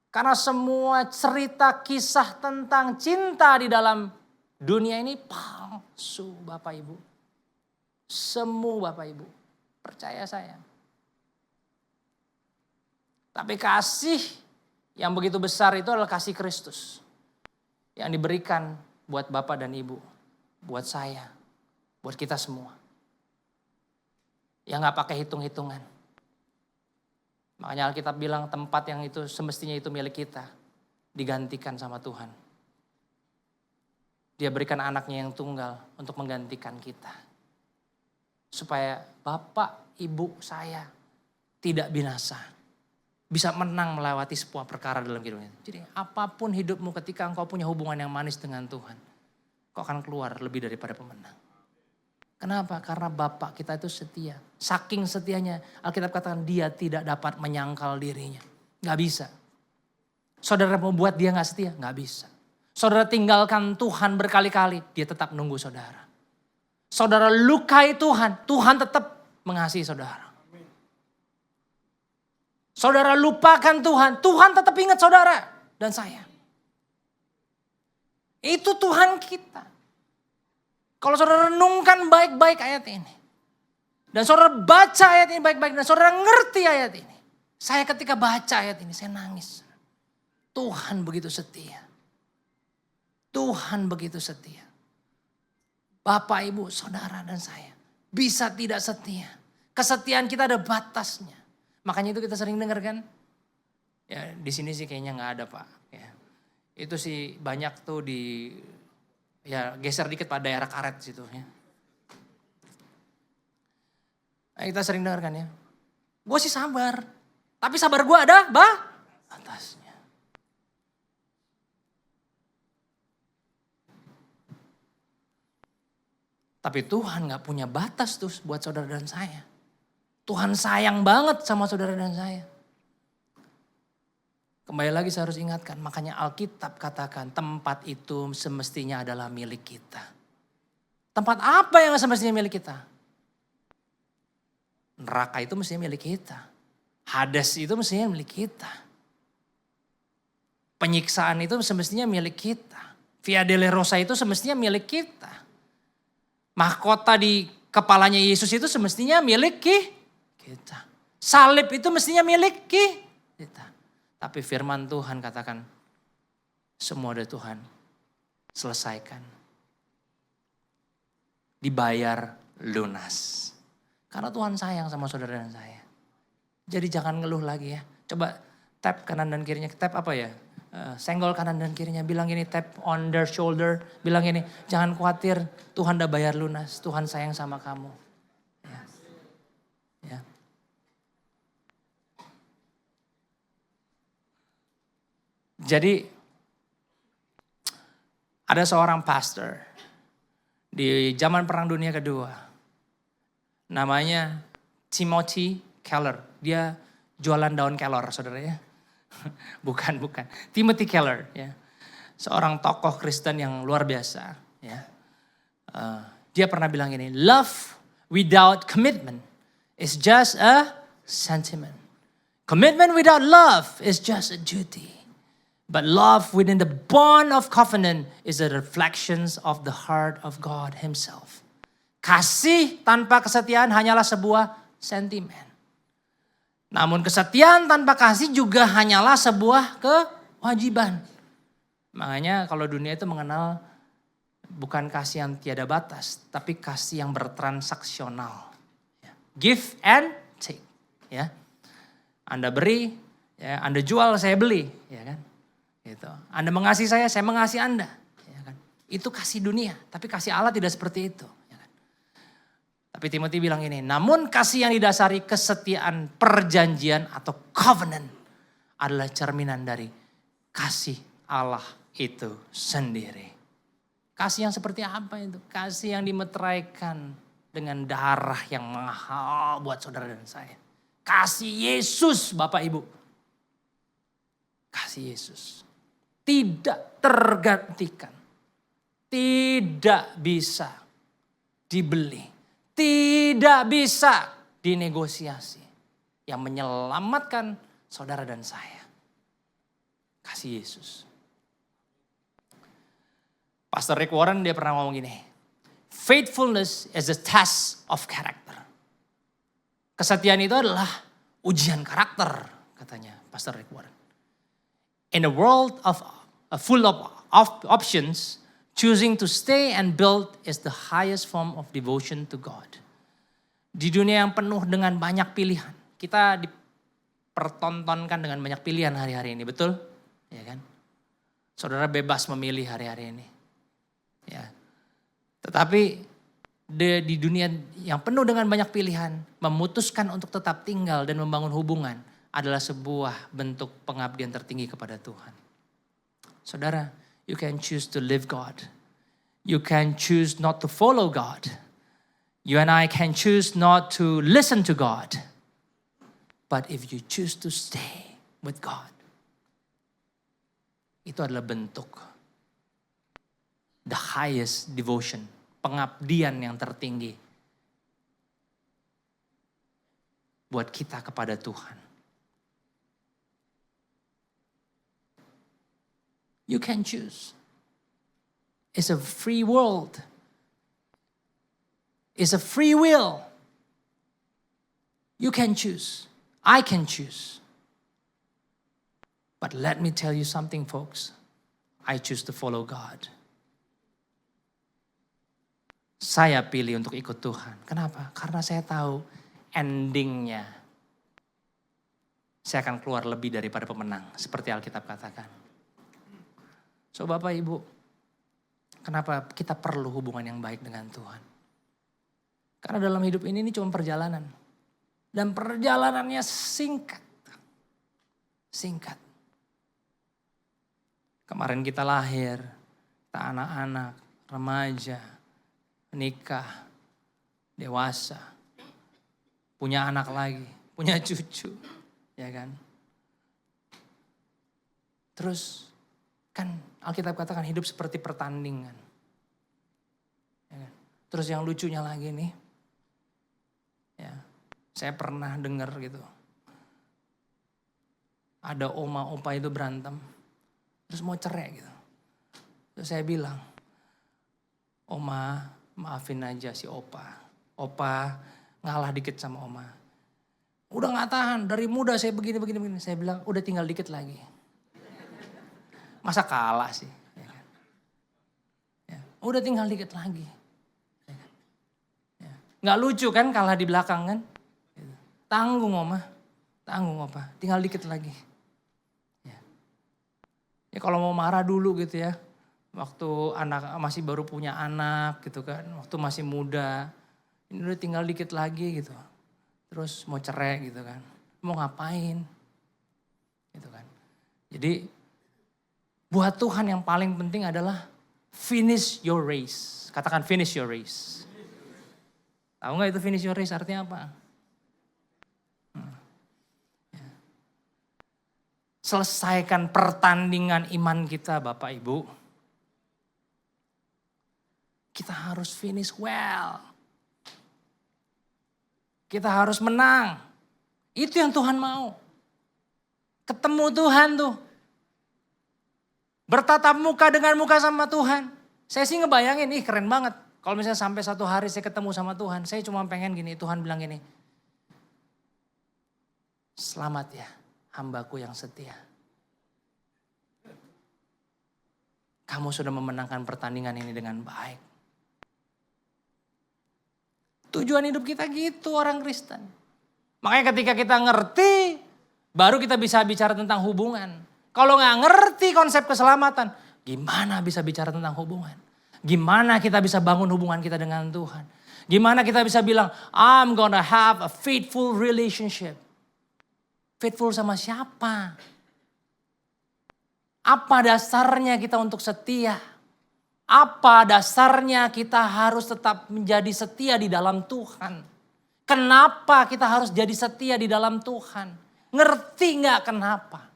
Karena semua cerita kisah tentang cinta di dalam dunia ini palsu Bapak Ibu. Semu Bapak Ibu. Percaya saya. Tapi kasih yang begitu besar itu adalah kasih Kristus. Yang diberikan buat Bapak dan Ibu. Buat saya. Buat kita semua. Yang gak pakai hitung-hitungan. Makanya Alkitab bilang tempat yang itu semestinya itu milik kita. Digantikan sama Tuhan. Dia berikan anaknya yang tunggal untuk menggantikan kita. Supaya Bapak, Ibu, saya tidak binasa. Bisa menang melewati sebuah perkara dalam hidupnya. Jadi apapun hidupmu ketika engkau punya hubungan yang manis dengan Tuhan. Kau akan keluar lebih daripada pemenang. Kenapa? Karena Bapak kita itu setia. Saking setianya Alkitab katakan dia tidak dapat menyangkal dirinya. Gak bisa. Saudara mau buat dia gak setia? Gak bisa. Saudara tinggalkan Tuhan berkali-kali, dia tetap nunggu saudara. Saudara lukai Tuhan, Tuhan tetap mengasihi saudara. Saudara lupakan Tuhan, Tuhan tetap ingat saudara dan saya. Itu Tuhan kita. Kalau saudara renungkan baik-baik ayat ini. Dan saudara baca ayat ini baik-baik dan saudara ngerti ayat ini. Saya ketika baca ayat ini saya nangis. Tuhan begitu setia. Tuhan begitu setia. Bapak, Ibu, saudara dan saya bisa tidak setia. Kesetiaan kita ada batasnya. Makanya itu kita sering dengar kan? Ya di sini sih kayaknya nggak ada Pak. Ya. Itu sih banyak tuh di ya geser dikit pada daerah karet situ ya. Nah, kita sering dengar kan ya. Gue sih sabar. Tapi sabar gue ada batasnya. Tapi Tuhan gak punya batas tuh buat saudara dan saya. Tuhan sayang banget sama saudara dan saya. Kembali lagi saya harus ingatkan, makanya Alkitab katakan tempat itu semestinya adalah milik kita. Tempat apa yang semestinya milik kita? Neraka itu mestinya milik kita. Hades itu mestinya milik kita. Penyiksaan itu semestinya milik kita. Via Dolorosa itu semestinya milik kita. Mahkota di kepalanya Yesus itu semestinya milik kita. Salib itu mestinya milik kita. Tapi firman Tuhan katakan, semua dari Tuhan selesaikan. Dibayar lunas. Karena Tuhan sayang sama saudara dan saya. Jadi jangan ngeluh lagi ya. Coba tap kanan dan kirinya. Tap apa ya? Senggol kanan dan kirinya, bilang gini, tap on their shoulder, bilang gini, jangan khawatir, Tuhan udah bayar lunas, Tuhan sayang sama kamu. Ya. Ya. Jadi ada seorang pastor di zaman Perang Dunia Kedua, Namanya Timothy Keller. Dia jualan daun kelor, saudara ya. Bukan. Timothy Keller, ya. Seorang tokoh Kristen yang luar biasa, ya. Dia pernah bilang gini, love without commitment is just a sentiment. Commitment without love is just a duty. But love within the bond of covenant is the reflections of the heart of God Himself. Kasih tanpa kesetiaan hanyalah sebuah sentimen. Namun kesetiaan tanpa kasih juga hanyalah sebuah kewajiban. Makanya kalau dunia itu mengenal bukan kasih yang tiada batas, tapi kasih yang bertransaksional. Give and take. Ya. Anda beri, ya, Anda jual, saya beli. Ya kan? Gitu. Anda mengasihi saya mengasihi Anda. Ya kan? Itu kasih dunia, tapi kasih Allah tidak seperti itu. Tapi Timothy bilang ini, namun kasih yang didasari kesetiaan perjanjian atau covenant adalah cerminan dari kasih Allah itu sendiri. Kasih yang seperti apa itu? Kasih yang dimeteraikan dengan darah yang mahal buat saudara dan saya. Kasih Yesus Bapak Ibu. Kasih Yesus. Tidak tergantikan. Tidak bisa dibeli. Tidak bisa dinegosiasi. Yang menyelamatkan saudara dan saya. Kasih Yesus. Pastor Rick Warren dia pernah ngomong gini. Faithfulness is a test of character. Kesetiaan itu adalah ujian karakter, katanya Pastor Rick Warren. In a world full of options, choosing to stay and build is the highest form of devotion to God. Di dunia yang penuh dengan banyak pilihan, kita dipertontonkan dengan banyak pilihan hari-hari ini, betul? Ya kan? Saudara bebas memilih hari-hari ini. Ya. Tetapi di dunia yang penuh dengan banyak pilihan, memutuskan untuk tetap tinggal dan membangun hubungan adalah sebuah bentuk pengabdian tertinggi kepada Tuhan. Saudara, you can choose to live God. You can choose not to follow God. You and I can choose not to listen to God. But if you choose to stay with God, itu adalah bentuk the highest devotion, pengabdian yang tertinggi buat kita kepada Tuhan. You can choose. It's a free world. It's a free will. You can choose. I can choose. But let me tell you something, folks. I choose to follow God. Saya pilih untuk ikut Tuhan. Kenapa? Karena saya tahu endingnya. Saya akan keluar lebih daripada pemenang. Seperti Alkitab katakan. So Bapak Ibu, kenapa kita perlu hubungan yang baik dengan Tuhan? Karena dalam hidup ini cuma perjalanan. Dan perjalanannya singkat. Singkat. Kemarin kita lahir, kita anak-anak, remaja, menikah, dewasa, punya anak lagi, punya cucu, ya kan? Terus kan Alkitab katakan hidup seperti pertandingan. Ya kan? Terus yang lucunya lagi nih, ya, saya pernah dengar gitu, ada oma opa itu berantem, terus mau cerai gitu. Terus saya bilang, oma maafin aja si opa. Opa ngalah dikit sama oma. Udah gak tahan, dari muda saya begini. Saya bilang udah tinggal dikit lagi. Masa kalah sih? Ya kan? Ya, udah tinggal dikit lagi. Ya kan? Ya. Gak lucu kan kalah di belakang kan? Gitu. Tanggung oma, tanggung opa, tinggal dikit lagi. Ya, ya kalau mau marah dulu gitu ya. Waktu anak masih baru punya anak gitu kan, waktu masih muda, ini udah tinggal dikit lagi gitu. Terus mau cerai gitu kan, mau ngapain gitu kan. Jadi buat Tuhan yang paling penting adalah finish your race. Katakan finish your race. Tahu nggak itu finish your race artinya apa? Selesaikan pertandingan iman kita Bapak Ibu. Kita harus finish well. Kita harus menang. Itu yang Tuhan mau. Ketemu Tuhan tuh. Bertatap muka dengan muka sama Tuhan. Saya sih ngebayangin, keren banget. Kalau misalnya sampai satu hari saya ketemu sama Tuhan. Saya cuma pengen gini, Tuhan bilang gini. Selamat ya, hambaku yang setia. Kamu sudah memenangkan pertandingan ini dengan baik. Tujuan hidup kita gitu orang Kristen. Makanya ketika kita ngerti, baru kita bisa bicara tentang hubungan. Kalau nggak ngerti konsep keselamatan, gimana bisa bicara tentang hubungan? Gimana kita bisa bangun hubungan kita dengan Tuhan? Gimana kita bisa bilang, I'm gonna have a faithful relationship. Faithful sama siapa? Apa dasarnya kita untuk setia? Apa dasarnya kita harus tetap menjadi setia di dalam Tuhan? Kenapa kita harus jadi setia di dalam Tuhan? Ngerti gak kenapa?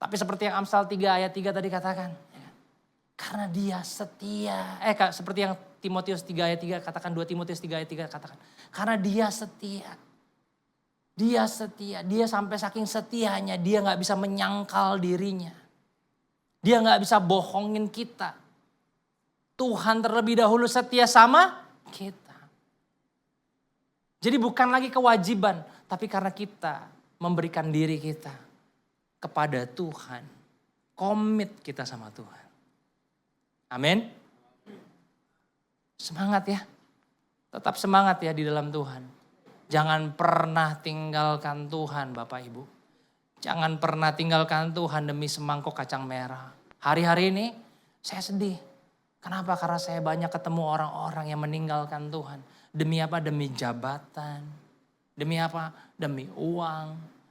Tapi seperti yang Amsal 3 ayat 3 tadi katakan. Karena dia setia. Seperti yang Timotius 3 ayat 3 katakan, 2 Timotius 3 ayat 3 katakan. Karena dia setia. Dia setia, dia sampai saking setianya dia gak bisa menyangkal dirinya. Dia gak bisa bohongin kita. Tuhan terlebih dahulu setia sama kita. Jadi bukan lagi kewajiban, tapi karena kita memberikan diri kita kepada Tuhan. Komit kita sama Tuhan. Amin. Semangat ya. Tetap semangat ya di dalam Tuhan. Jangan pernah tinggalkan Tuhan Bapak Ibu. Jangan pernah tinggalkan Tuhan demi semangkok kacang merah. Hari-hari ini saya sedih. Kenapa? Karena saya banyak ketemu orang-orang yang meninggalkan Tuhan. Demi apa? Demi jabatan. Demi apa? Demi uang.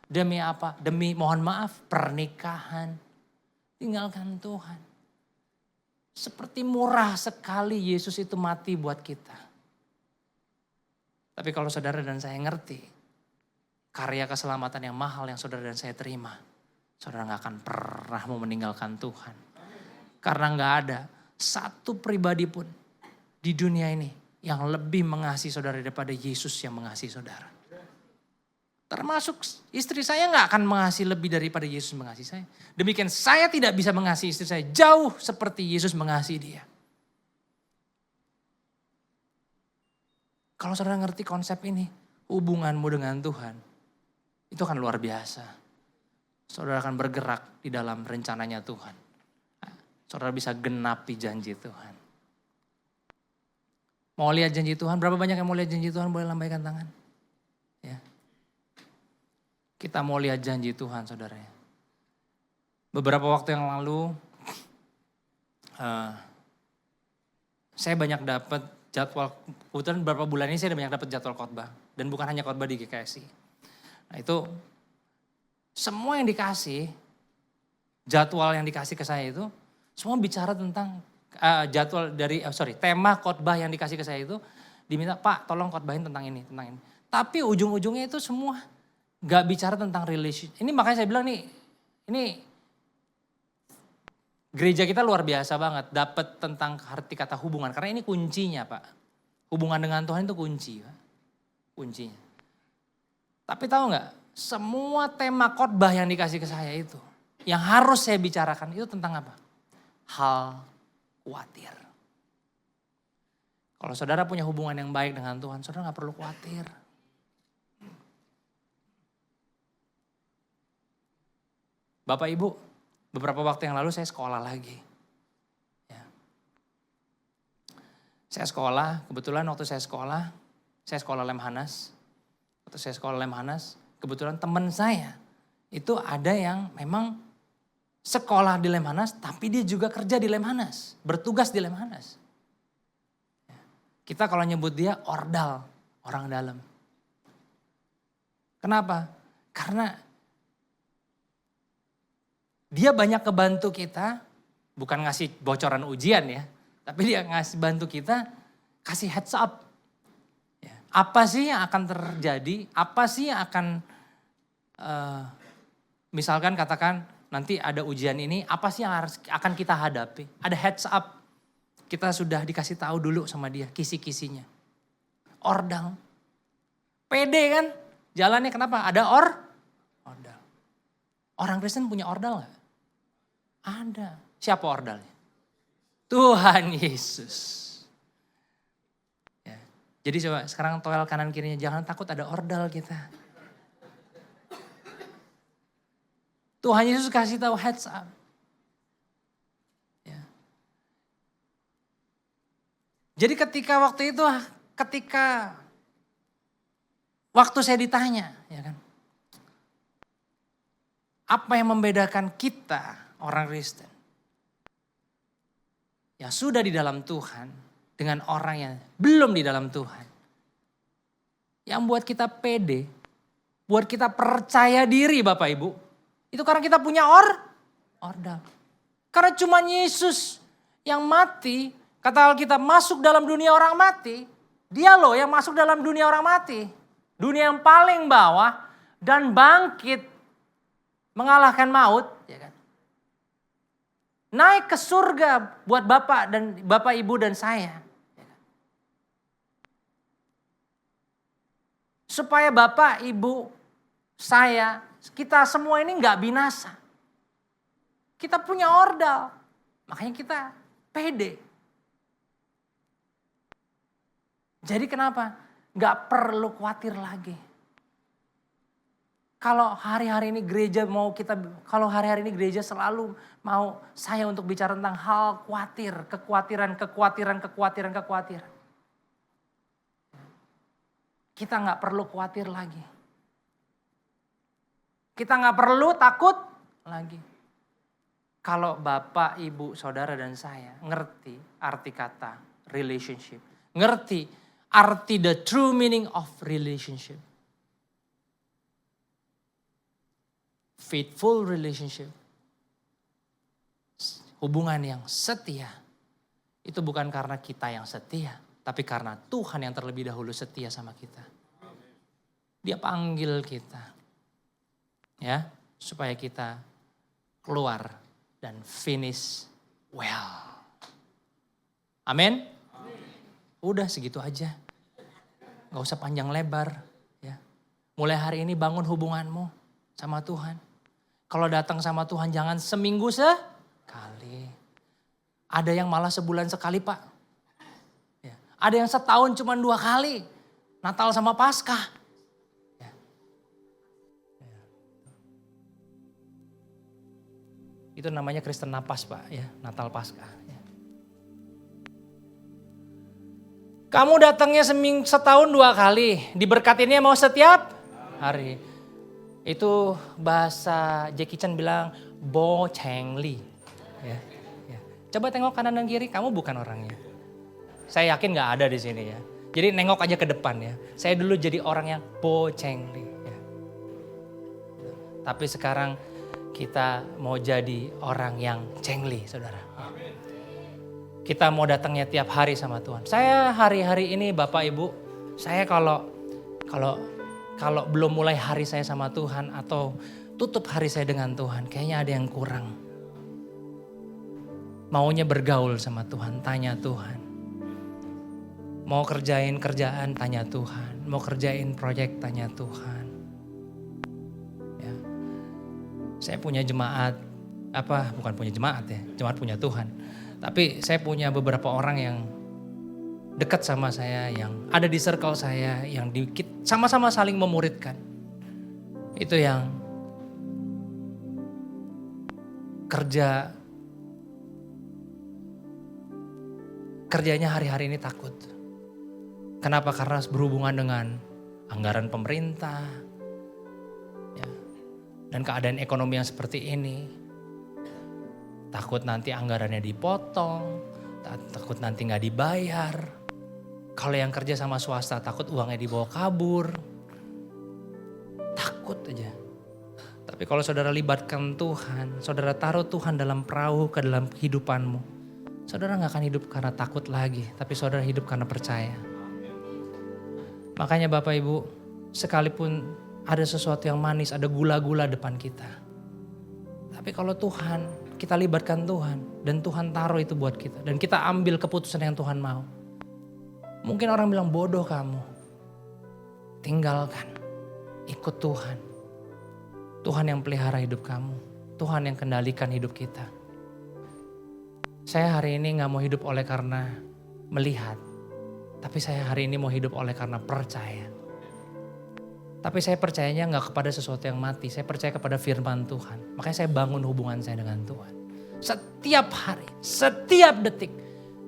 Demi apa? Demi mohon maaf pernikahan. Tinggalkan Tuhan. Seperti murah sekali Yesus itu mati buat kita. Tapi kalau saudara dan saya ngerti karya keselamatan yang mahal yang saudara dan saya terima, saudara gak akan pernah mau meninggalkan Tuhan. Karena gak ada satu pribadi pun di dunia ini yang lebih mengasihi saudara daripada Yesus yang mengasihi saudara. Termasuk istri saya gak akan mengasihi lebih daripada Yesus mengasihi saya. Demikian saya tidak bisa mengasihi istri saya jauh seperti Yesus mengasihi dia. Kalau saudara ngerti konsep ini, hubunganmu dengan Tuhan, itu akan luar biasa. Saudara akan bergerak di dalam rencananya Tuhan. Saudara bisa genapi janji Tuhan. Mau lihat janji Tuhan? Berapa banyak yang mau lihat janji Tuhan? Boleh lambaikan tangan. Ya. Kita mau lihat janji Tuhan saudara. Beberapa waktu yang lalu, saya banyak dapat jadwal, kebetulan beberapa bulan ini saya udah banyak dapat jadwal khotbah. Dan bukan hanya khotbah di GKSI. Nah itu, semua yang dikasih, jadwal yang dikasih ke saya itu, semua bicara tentang tema khotbah yang dikasih ke saya itu, diminta Pak tolong khotbahin tentang ini, tentang ini. Tapi ujung-ujungnya itu semua gak bicara tentang relationship. Ini makanya saya bilang nih, ini gereja kita luar biasa banget dapat tentang arti kata hubungan. Karena ini kuncinya Pak. Hubungan dengan Tuhan itu kunci Pak. Kuncinya. Tapi tahu gak? Semua tema khotbah yang dikasih ke saya itu. Yang harus saya bicarakan itu tentang apa? Hal khawatir. Kalau saudara punya hubungan yang baik dengan Tuhan, saudara gak perlu khawatir. Bapak Ibu, beberapa waktu yang lalu saya sekolah lagi. Ya. Saya sekolah, kebetulan waktu saya sekolah Lemhanas. Waktu saya sekolah Lemhanas, kebetulan teman saya itu ada yang memang sekolah di Lemhanas, tapi dia juga kerja di Lemhanas, bertugas di Lemhanas. Ya. Kita kalau nyebut dia ordal, orang dalam. Kenapa? Karena dia banyak kebantu kita, bukan ngasih bocoran ujian ya, tapi dia ngasih bantu kita, kasih heads up. Apa sih yang akan terjadi? Apa sih yang akan, misalkan katakan nanti ada ujian ini, apa sih yang akan kita hadapi? Ada heads up, kita sudah dikasih tahu dulu sama dia kisi-kisinya. Ordal. Pede kan? Jalannya kenapa? Ada ordal. Orang Kristen punya ordal gak? Ada. Siapa ordalnya? Tuhan Yesus. Jadi coba sekarang toel kanan kirinya, jangan takut ada ordal kita. Tuhan Yesus kasih tahu heads up. Ya. Jadi ketika waktu saya ditanya, ya kan, apa yang membedakan kita orang Kristen yang sudah di dalam Tuhan dengan orang yang belum di dalam Tuhan. Yang buat kita pede, buat kita percaya diri Bapak Ibu. Itu karena kita punya ordal. Karena cuma Yesus yang mati, kata Alkitab masuk dalam dunia orang mati. Dia loh yang masuk dalam dunia orang mati. Dunia yang paling bawah dan bangkit mengalahkan maut. Ya kan? Naik ke surga buat Bapak Ibu dan saya. Supaya Bapak, Ibu, saya, kita semua ini gak binasa. Kita punya ordal. Makanya kita pede. Jadi kenapa? Gak perlu khawatir lagi. Kalau hari-hari ini gereja selalu mau saya untuk bicara tentang hal kekhawatiran. Kita gak perlu khawatir lagi. Kita gak perlu takut lagi. Kalau Bapak, Ibu, Saudara dan saya ngerti arti kata relationship. Ngerti arti the true meaning of relationship. Faithful relationship. Hubungan yang setia. Itu bukan karena kita yang setia. Tapi karena Tuhan yang terlebih dahulu setia sama kita. Dia panggil kita. Ya, supaya kita keluar dan finish well. Amin. Udah segitu aja. Gak usah panjang lebar. Ya. Mulai hari ini bangun hubunganmu sama Tuhan. Kalau datang sama Tuhan jangan seminggu sekali. Ada yang malah sebulan sekali Pak. Ada yang setahun cuma 2 kali. Natal sama Paskah. Ya. Itu namanya Kristen napas Pak. Ya, Natal Paskah. Ya. Kamu datangnya setahun 2 kali. Diberkatinnya mau setiap hari. Itu bahasa Jackie Chan bilang Bo Cheng Li. Ya. Ya. Coba tengok kanan dan kiri, kamu bukan orangnya. Saya yakin gak ada di sini ya. Jadi nengok aja ke depan ya. Saya dulu jadi orang yang Bo Cheng Li. Ya. Tapi sekarang kita mau jadi orang yang Cheng Li saudara. Amin. Kita mau datangnya tiap hari sama Tuhan. Saya hari-hari ini Bapak Ibu. Saya kalau belum mulai hari saya sama Tuhan. Atau tutup hari saya dengan Tuhan. Kayaknya ada yang kurang. Maunya bergaul sama Tuhan. Tanya Tuhan. Mau kerjain kerjaan, tanya Tuhan. Mau kerjain proyek, tanya Tuhan. Ya. Saya punya jemaat, bukan punya jemaat ya, jemaat punya Tuhan. Tapi saya punya beberapa orang yang dekat sama saya, yang ada di circle saya, yang sama-sama saling memuridkan. Itu yang kerjanya hari-hari ini takut. Kenapa? Karena berhubungan dengan anggaran pemerintah, ya, dan keadaan ekonomi yang seperti ini. Takut nanti anggarannya dipotong, takut nanti gak dibayar. Kalau yang kerja sama swasta takut uangnya dibawa kabur. Takut aja. Tapi kalau saudara libatkan Tuhan, saudara taruh Tuhan dalam perahu ke dalam kehidupanmu. Saudara gak akan hidup karena takut lagi, tapi saudara hidup karena percaya. Makanya Bapak Ibu, sekalipun ada sesuatu yang manis, ada gula-gula depan kita. Tapi kalau Tuhan, kita libatkan Tuhan dan Tuhan taruh itu buat kita. Dan kita ambil keputusan yang Tuhan mau. Mungkin orang bilang bodoh kamu. Tinggalkan, ikut Tuhan. Tuhan yang pelihara hidup kamu. Tuhan yang kendalikan hidup kita. Saya hari ini gak mau hidup oleh karena melihat. Tapi saya hari ini mau hidup oleh karena percaya. Tapi saya percayanya gak kepada sesuatu yang mati. Saya percaya kepada firman Tuhan. Makanya saya bangun hubungan saya dengan Tuhan. Setiap hari, setiap detik.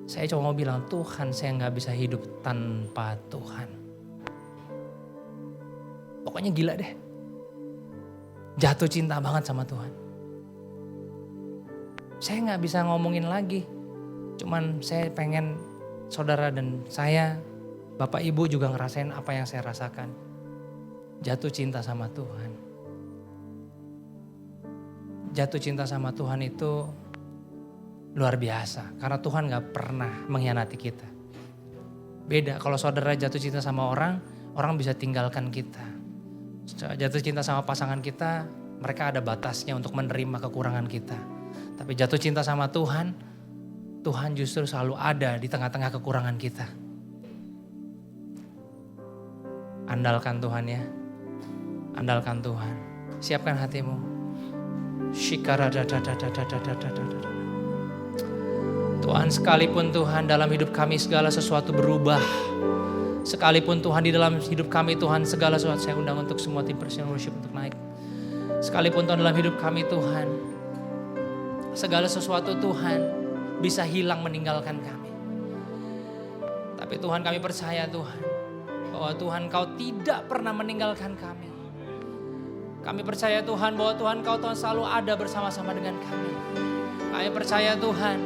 Saya cuma mau bilang, Tuhan, saya gak bisa hidup tanpa Tuhan. Pokoknya gila deh. Jatuh cinta banget sama Tuhan. Saya gak bisa ngomongin lagi. Cuman saya pengen saudara dan saya, Bapak Ibu juga ngerasain apa yang saya rasakan. Jatuh cinta sama Tuhan. Jatuh cinta sama Tuhan itu luar biasa. Karena Tuhan gak pernah mengkhianati kita. Beda kalau saudara jatuh cinta sama orang, orang bisa tinggalkan kita. Jatuh cinta sama pasangan kita, mereka ada batasnya untuk menerima kekurangan kita. Tapi jatuh cinta sama Tuhan, Tuhan justru selalu ada di tengah-tengah kekurangan kita. Andalkan Tuhan ya. Andalkan Tuhan. Siapkan hatimu. Tuhan, sekalipun Tuhan dalam hidup kami segala sesuatu berubah. Sekalipun Tuhan di dalam hidup kami Tuhan segala sesuatu, saya undang untuk semua tim Presiden Worship untuk naik. Sekalipun Tuhan dalam hidup kami Tuhan, segala sesuatu Tuhan bisa hilang meninggalkan kami. Tapi Tuhan, kami percaya Tuhan, bahwa Tuhan Kau tidak pernah meninggalkan kami. Kami percaya Tuhan bahwa Tuhan Kau Tuhan selalu ada bersama-sama dengan kami. Kami percaya Tuhan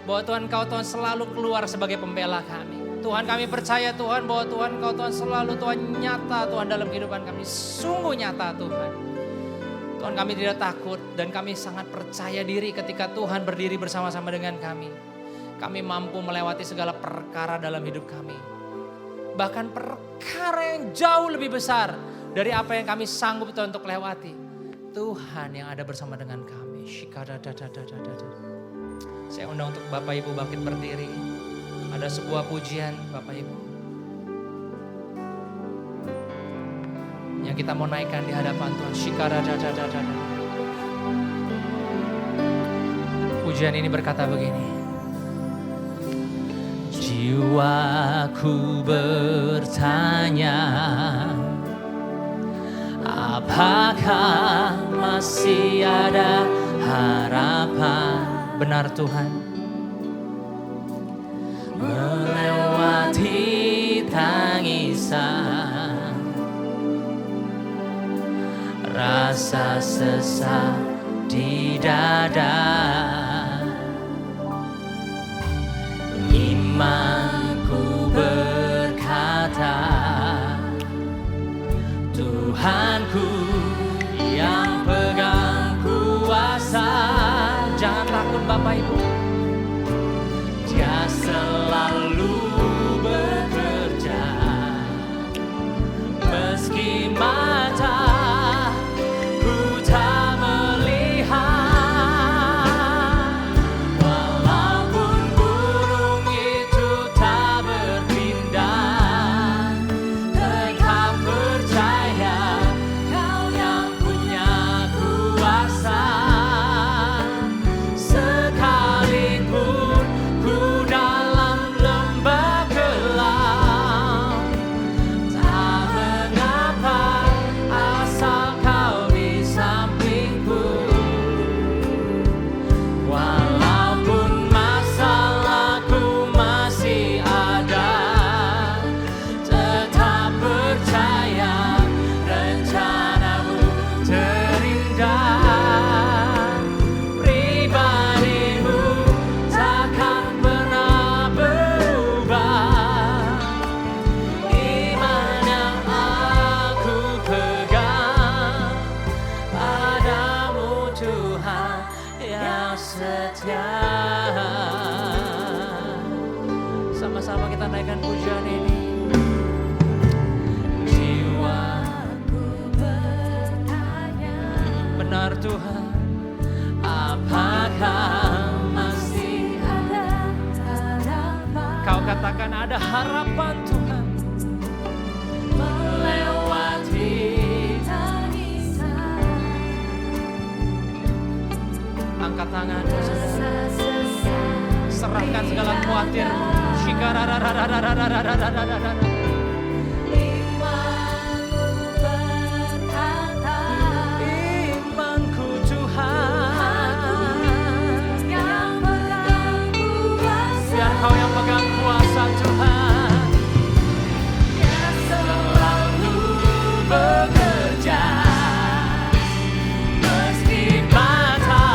bahwa Tuhan Kau Tuhan selalu keluar sebagai pembela kami. Tuhan, kami percaya Tuhan bahwa Tuhan Kau Tuhan selalu Tuhan nyata Tuhan dalam kehidupan kami. Sungguh nyata Tuhan. Tuhan, kami tidak takut dan kami sangat percaya diri ketika Tuhan berdiri bersama-sama dengan kami. Kami mampu melewati segala perkara dalam hidup kami. Bahkan perkara yang jauh lebih besar dari apa yang kami sanggup Tuhan untuk lewati. Tuhan yang ada bersama dengan kami. Saya undang untuk Bapak Ibu bangkit berdiri. Ada sebuah pujian Bapak Ibu yang kita mau naikkan di hadapan Tuhan. Pujian ini berkata begini. Jiwaku bertanya, apakah masih ada harapan? Benar Tuhan. Melewati tangisan, rasa sesak di dada. Imanku berkata, Tuhanku yang pegang kuasa. Jangan takut Bapak Ibu. Dia selalu bekerja meski mata ku tak melihat. Walaupun gunung itu tak berpindah, tetap percaya Kau yang punya kuasa. Sekalipun ku dalam lembah gelap, tak mengapa asal Kau di sampingku. Walaupun masalahku masih ada, tetap percaya rencanamu terindah. Pribadimu takkan pernah berubah. Iman yang aku pegang padamu Tuhan yang setia. Sama-sama kita naikkan pujian ini. benar Tuhan? Apakah masih ada harapan Kau katakan ada harapan Tuhan melewati tangisan angkat tanganmu saudara. sesat Serahkan segala khawatirmu. imanku berkata Imanku Tuhan, yang pegang kuasa biar Kau yang pegang kuasa Tuhan, yang selalu bekerja meski mata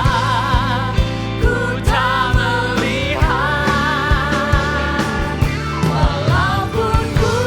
ku tak melihat, walaupun ku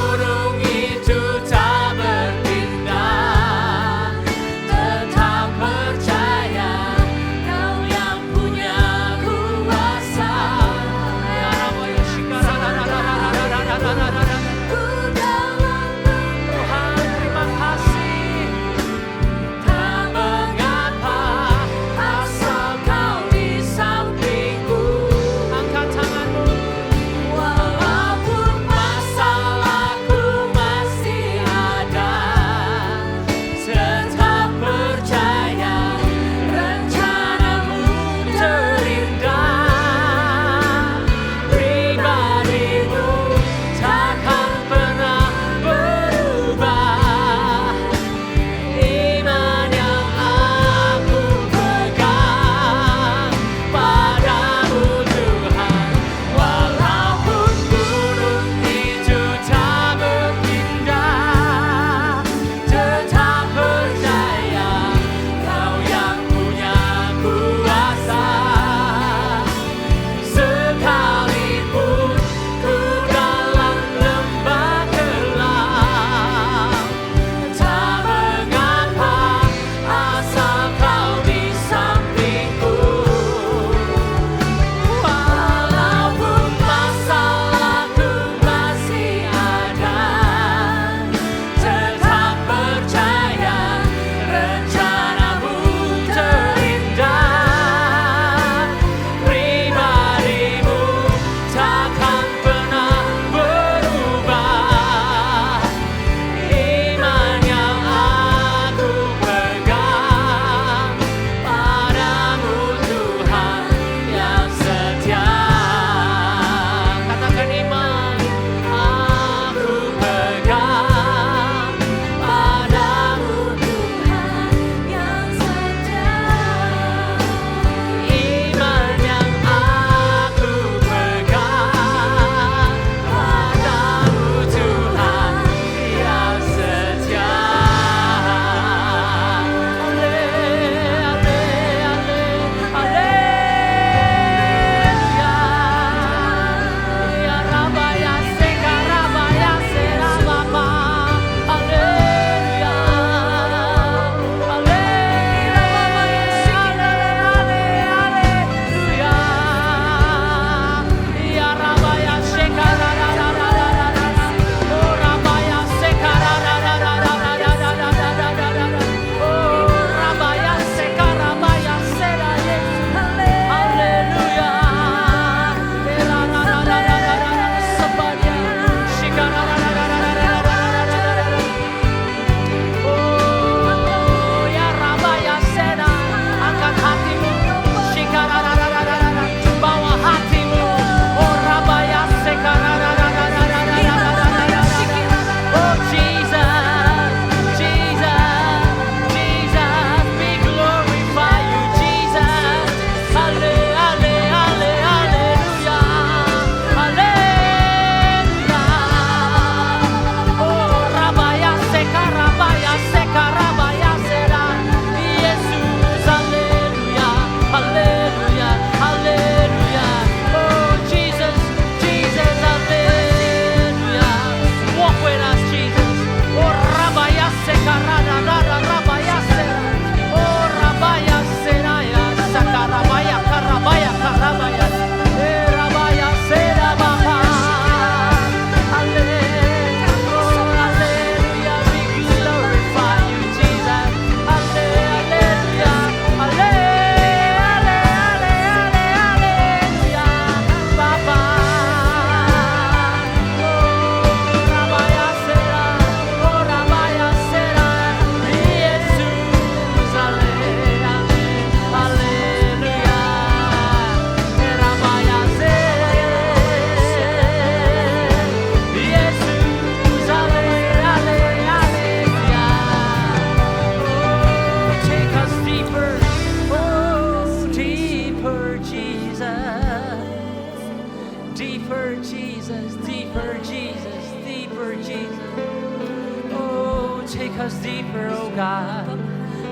Take us deeper, oh God.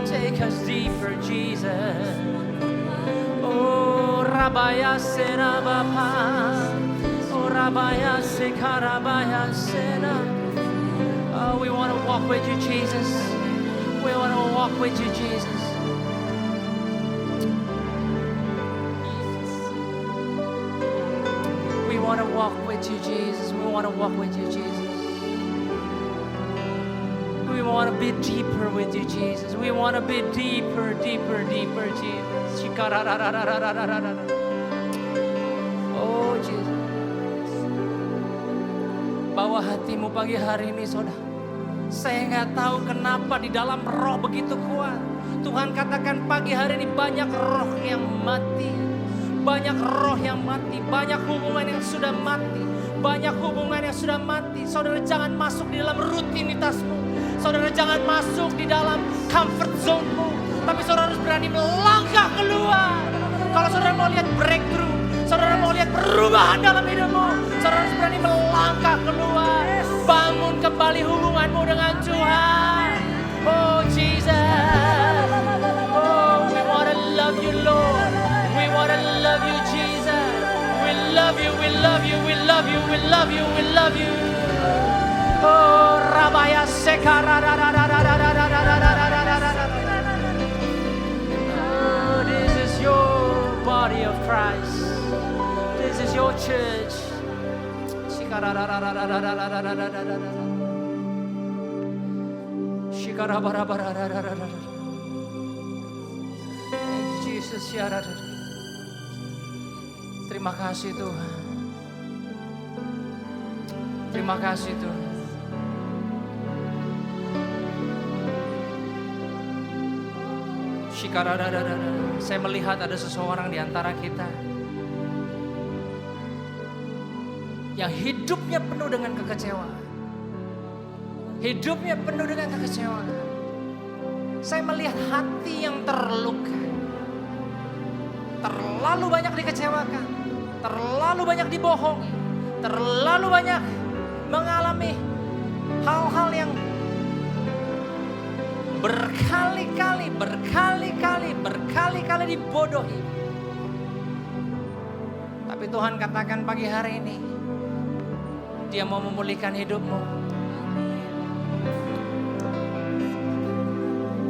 Take us deeper, Jesus. Oh, Rabaya Serabapa. Oh, Rabaya Sekarabaya Sena. Oh, we want to walk with you, Jesus. We want to walk with you, Jesus. We want to walk with you, Jesus. We want to walk with you, Jesus. We want to be deeper with you, Jesus. We want to be deeper, deeper, deeper, Jesus. Oh, Jesus. Bawa hatimu pagi hari ini, saudara. Saya nggak tahu kenapa di dalam roh begitu kuat. Tuhan katakan pagi hari ini banyak roh yang mati. Banyak roh yang mati. Banyak hubungan yang sudah mati. Banyak hubungan yang sudah mati. Saudara jangan masuk di dalam rutinitasmu. Saudara jangan masuk di dalam comfort zone-mu. Tapi saudara harus berani melangkah keluar. Kalau saudara mau lihat breakthrough, saudara mau lihat perubahan dalam hidupmu, saudara harus berani melangkah keluar. Bangun kembali hubunganmu dengan Tuhan. Oh Jesus. Oh, we want to love you, Lord. We want to love you, Jesus. We love you, we love you, we love you, we love you, we love you. Oh, Rabaya Sekara. Oh, this is your body of Christ. This is your church. Jesus, terima kasih Tuhan. Terima kasih Tuhan. Saya melihat ada seseorang di antara kita yang hidupnya penuh dengan kekecewaan. Hidupnya penuh dengan kekecewaan. Saya melihat hati yang terluka. Terlalu banyak dikecewakan. Terlalu banyak dibohongi. Terlalu banyak mengalami hal-hal yang berkali-kali dibodohi. Tapi Tuhan katakan pagi hari ini, Dia mau memulihkan hidupmu.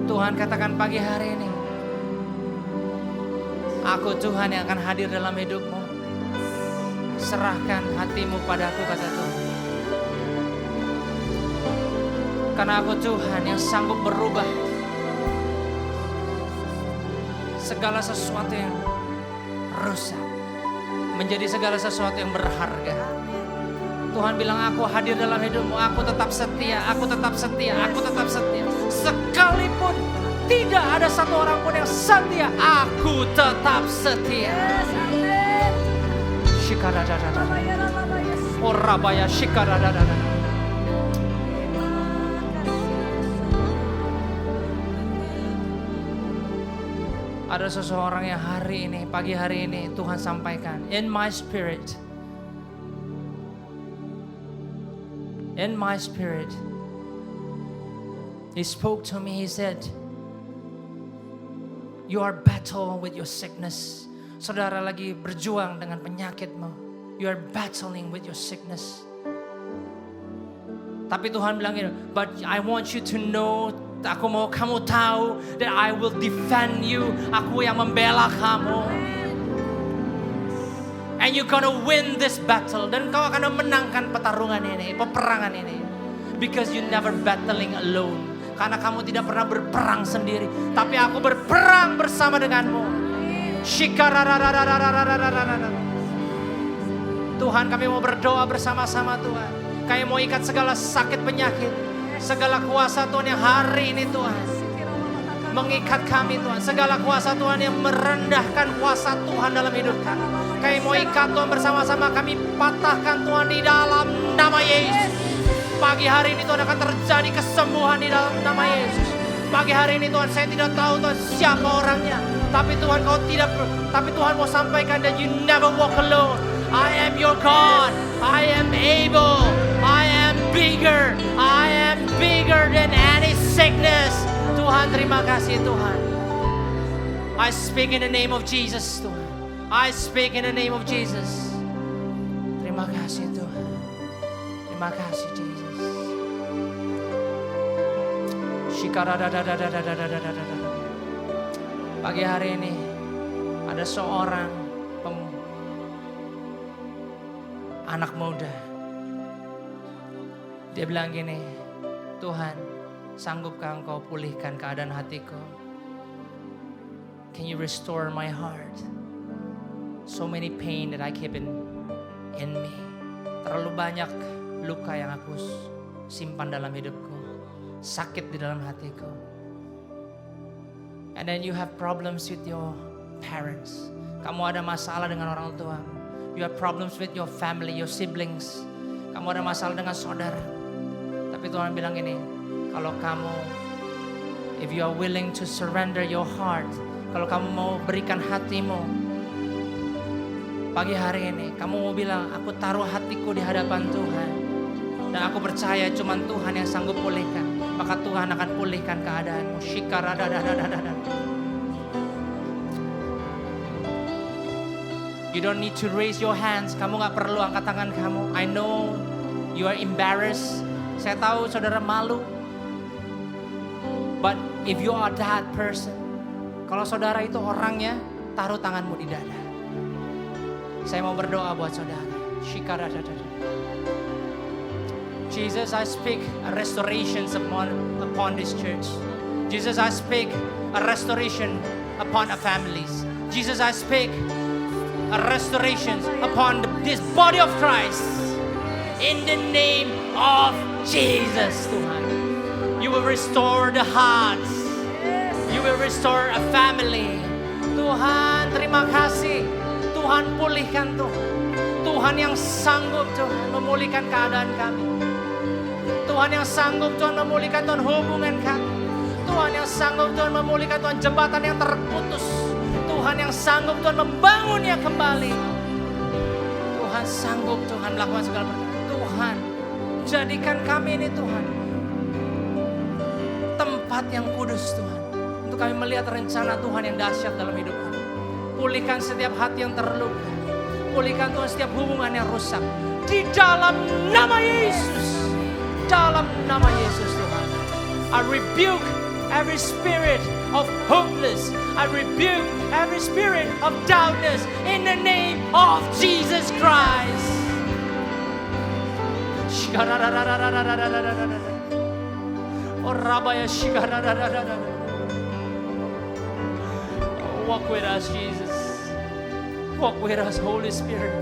Tuhan katakan pagi hari ini, Aku Tuhan yang akan hadir dalam hidupmu. Serahkan hatimu padaku, kata Tuhan. Karena Aku Tuhan yang sanggup berubah segala sesuatu yang rusak menjadi segala sesuatu yang berharga. Tuhan bilang, Aku hadir dalam hidupmu. Aku tetap setia, Aku tetap setia, Aku tetap setia. Sekalipun tidak ada satu orang pun yang setia, Aku tetap setia. Shikaradadada. Orabaya shikaradadada. Ada seseorang yang hari ini, pagi hari ini Tuhan sampaikan, in my spirit, He spoke to me, He said, you are battling with your sickness. Saudara lagi berjuang dengan penyakitmu. You are battling with your sickness. Tapi Tuhan bilang gini, but I want you to know, aku mau kamu tahu that I will defend you. Aku yang membela kamu. And you're gonna win this battle. Dan kau akan memenangkan pertarungan ini, peperangan ini. Because you never battling alone. Karena kamu tidak pernah berperang sendiri. Tapi aku berperang bersama denganmu. Tuhan, kami mau berdoa bersama-sama Tuhan. Kami mau ikat segala sakit penyakit. Segala kuasa Tuhan yang hari ini Tuhan mengikat kami Tuhan. Segala kuasa Tuhan yang merendahkan kuasa Tuhan dalam hidup kami. Kami mau ikat Tuhan bersama-sama. Kami patahkan Tuhan di dalam nama Yesus. Pagi hari ini Tuhan akan terjadi kesembuhan di dalam nama Yesus. Pagi hari ini Tuhan, saya tidak tahu Tuhan siapa orangnya. Tapi Tuhan tapi Tuhan mau sampaikan that you never walk alone. I am your God. I am able. I am bigger. I am bigger than any sickness. Tuhan, terima kasih Tuhan. I speak in the name of Jesus Tuhan. I speak in the name of Jesus. Terima kasih Tuhan. Terima kasih Jesus. Pagi hari ini ada seorang anak muda. Dia bilang gini, Tuhan, sanggupkah Engkau pulihkan keadaan hatiku? Can you restore my heart? So many pain that I keep in me. Terlalu banyak luka yang aku simpan dalam hidupku. Sakit di dalam hatiku. And then you have problems with your parents. Kamu ada masalah dengan orang tua. You have problems with your family, your siblings. Kamu ada masalah dengan saudara. Tapi Tuhan bilang ini, kalau kamu, if you are willing to surrender your heart, kalau kamu mau berikan hatimu, pagi hari ini kamu mau bilang, aku taruh hatiku di hadapan Tuhan. Dan aku percaya cuma Tuhan yang sanggup pulihkan. Maka Tuhan akan pulihkan keadaanmu. You don't need to raise your hands. Kamu gak perlu angkat tangan kamu. I know you are embarrassed. Saya tahu saudara malu. But if you are that person, kalau saudara itu orangnya, taruh tanganmu di dada. Saya mau berdoa buat saudara. Jesus, I speak a restoration upon this church. Jesus, I speak a restoration upon our families. Jesus, I speak a restoration upon this body of Christ. In the name of Jesus, Tuhan. You will restore the hearts. You will restore a family. Tuhan, terima kasih. Tuhan pulihkan Tuhan. Tuhan yang sanggup Tuhan memulihkan keadaan kami. Tuhan yang sanggup Tuhan memulihkan Tuhan hubungan kami. Tuhan yang sanggup Tuhan memulihkan Tuhan jembatan yang terputus. Tuhan yang sanggup Tuhan membangunnya kembali. Tuhan sanggup Tuhan melakukan segala perkara. Tuhan, jadikan kami ini Tuhan tempat yang kudus Tuhan. Untuk kami melihat rencana Tuhan yang dahsyat dalam hidup kami. Pulihkan setiap hati yang terluka. Pulihkan Tuhan setiap hubungan yang rusak. Di dalam nama Yesus. Dalam nama Yesus Tuhan. I rebuke every spirit of hopeless. I rebuke every spirit of doubtness in the name of Jesus Christ. Oh Rabaya walk with us Jesus. Walk with us Holy Spirit.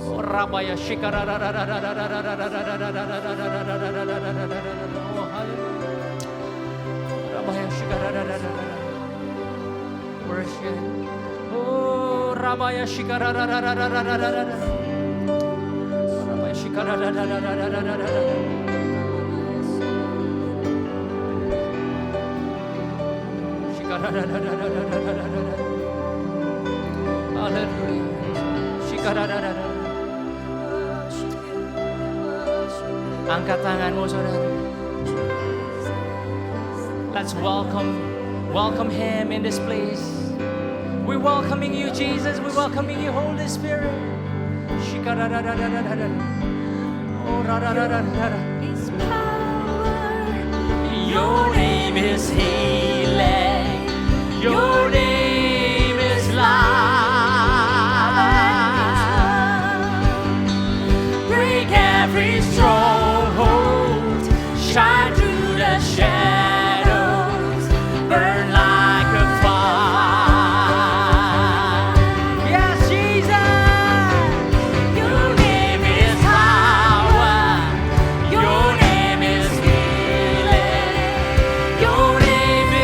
Oh Rabaya oh hallelujah. Rabaya worship. Oh Rabaya Angkat tanganmu saudara. Let's welcome him in this place. We're welcoming you Jesus. We're welcoming you Holy Spirit. His power. Your name is healing. Your name is life. Break every stronghold. Shine through the shadows. Burn like a fire. Yes, Jesus. Your name is power. Your name is healing. Your name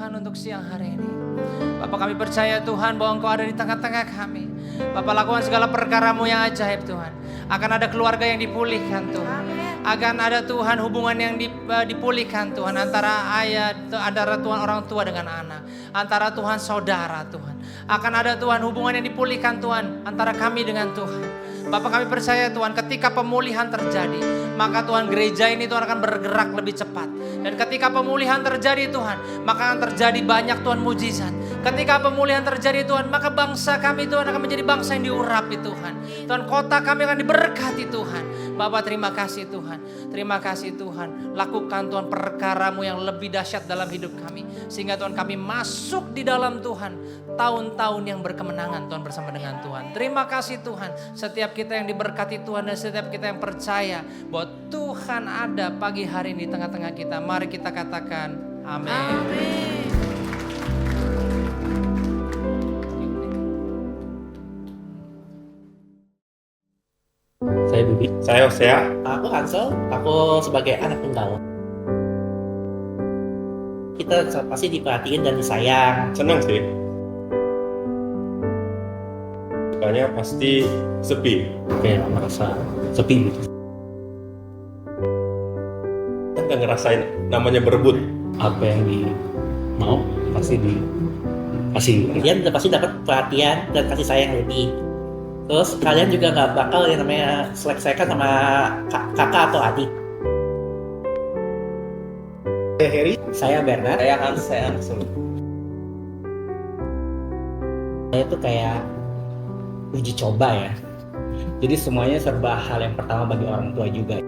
Tuhan untuk siang hari ini. Bapak, kami percaya Tuhan bahwa Engkau ada di tengah-tengah kami. Bapak, lakukan segala perkara-Mu yang ajaib Tuhan. Akan ada keluarga yang dipulihkan Tuhan. Akan ada Tuhan hubungan yang dipulihkan Tuhan. Antara ayah, antara Tuhan orang tua dengan anak. Antara Tuhan saudara Tuhan. Akan ada Tuhan hubungan yang dipulihkan Tuhan. Antara kami dengan Tuhan. Bapak, kami percaya Tuhan ketika pemulihan terjadi, maka Tuhan gereja ini Tuhan akan bergerak lebih cepat. Dan ketika pemulihan terjadi Tuhan, maka akan terjadi banyak Tuhan mujizat. Ketika pemulihan terjadi Tuhan, maka bangsa kami Tuhan akan menjadi bangsa yang diurapi Tuhan. Tuhan, kota kami akan diberkati Tuhan. Bapak, terima kasih Tuhan. Terima kasih Tuhan. Lakukan Tuhan perkara-Mu yang lebih dahsyat dalam hidup kami. Sehingga Tuhan kami masuk di dalam Tuhan tahun-tahun yang berkemenangan Tuhan bersama dengan Tuhan. Terima kasih Tuhan. Setiap kita yang diberkati Tuhan dan setiap kita yang percaya bahwa Tuhan ada pagi hari ini di tengah-tengah kita. Mari kita katakan amin. Amin. Saya Budi. Saya Hosea. Aku Hansel. Aku sebagai anak tunggal. Kita pasti diperhatiin dan disayang. Senang sih. Sukanya pasti sepi. Kayak merasa sepi gitu. Kita nggak ngerasain namanya berebut. Apa yang mau pasti dikasih. Kalian pasti dapat perhatian dan kasih sayang lebih. Terus kalian juga gak bakal yang namanya selek-selekan sama kakak atau adik. Saya Heri. Saya Bernard. Saya Hans. Saya Ansel. Saya tuh kayak uji coba ya. Jadi semuanya serba hal yang pertama bagi orang tua juga.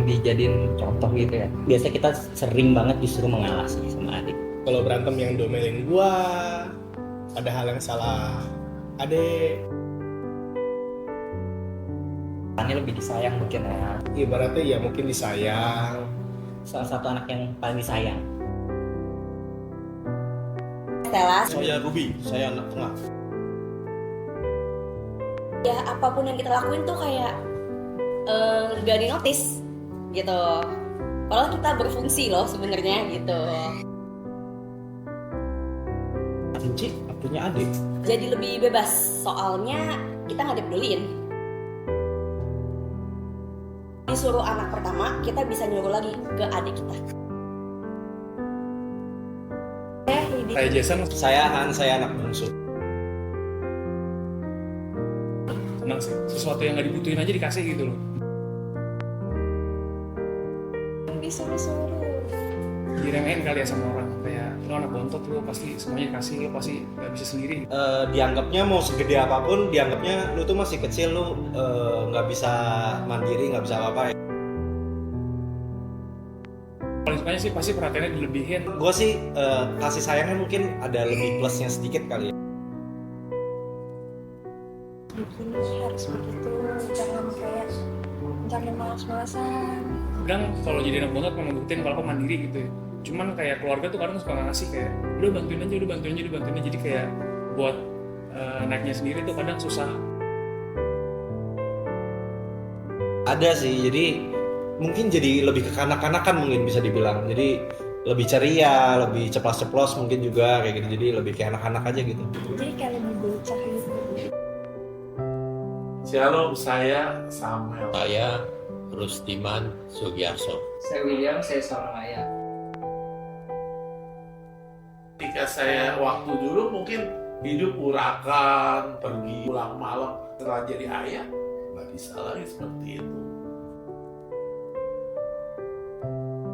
Dijadiin contoh gitu ya. Biasanya kita sering banget disuruh mengalah sama adik. Kalau berantem yang domelin gua, ada hal yang salah adek. Ini lebih disayang mungkin ya. Ibaratnya ya mungkin disayang. Salah satu anak yang paling disayang. Stella, Saya Ruby, saya anak tengah. ya apapun yang kita lakuin tuh kayak gak di notice gitu. Padahal kita berfungsi loh sebenarnya gitu. Cinci punya adik. Jadi lebih bebas soalnya kita nggak dipeduliin. Disuruh anak pertama, kita bisa nyuruh lagi ke adik kita. Saya Jason. Saya Han, saya anak bungsu. Senang sih, sesuatu yang gak dibutuhin aja dikasih gitu loh. Disuruh-suruh. Diremehin kali ya sama orang, kayak lo anak bontot, lo pasti semuanya dikasih, lo pasti gak bisa sendiri. Dianggapnya mau segede apapun, dianggapnya lu tuh masih kecil, lu nggak bisa mandiri, nggak bisa apa-apa. Paling sukanya sih pasti perhatiannya dilebihin. Gue sih kasih sayangnya mungkin ada lebih plusnya sedikit kali ya. Begini harus begitu, jangan malas-malasan. Kadang kalau jadi anak bontot memang buktiin kalau aku mandiri gitu ya. Cuman kayak keluarga tuh kadang suka nggak ngasih kayak udah bantuin aja, jadi kayak buat naiknya sendiri tuh kadang susah. Ada sih, jadi mungkin jadi lebih kekanak-kanakan mungkin bisa dibilang. Jadi lebih ceria, lebih ceplos-ceplos mungkin juga kayak gitu. Jadi lebih kayak anak-anak aja gitu. Jadi kayak lebih bocah gitu. Shalom, saya Samuel. Saya Rusdiman Sugiarso. Saya William, saya seorang ayah. Ketika saya waktu dulu mungkin hidup urakan, pergi pulang malam, setelah jadi ayah, nggak bisa lagi seperti itu.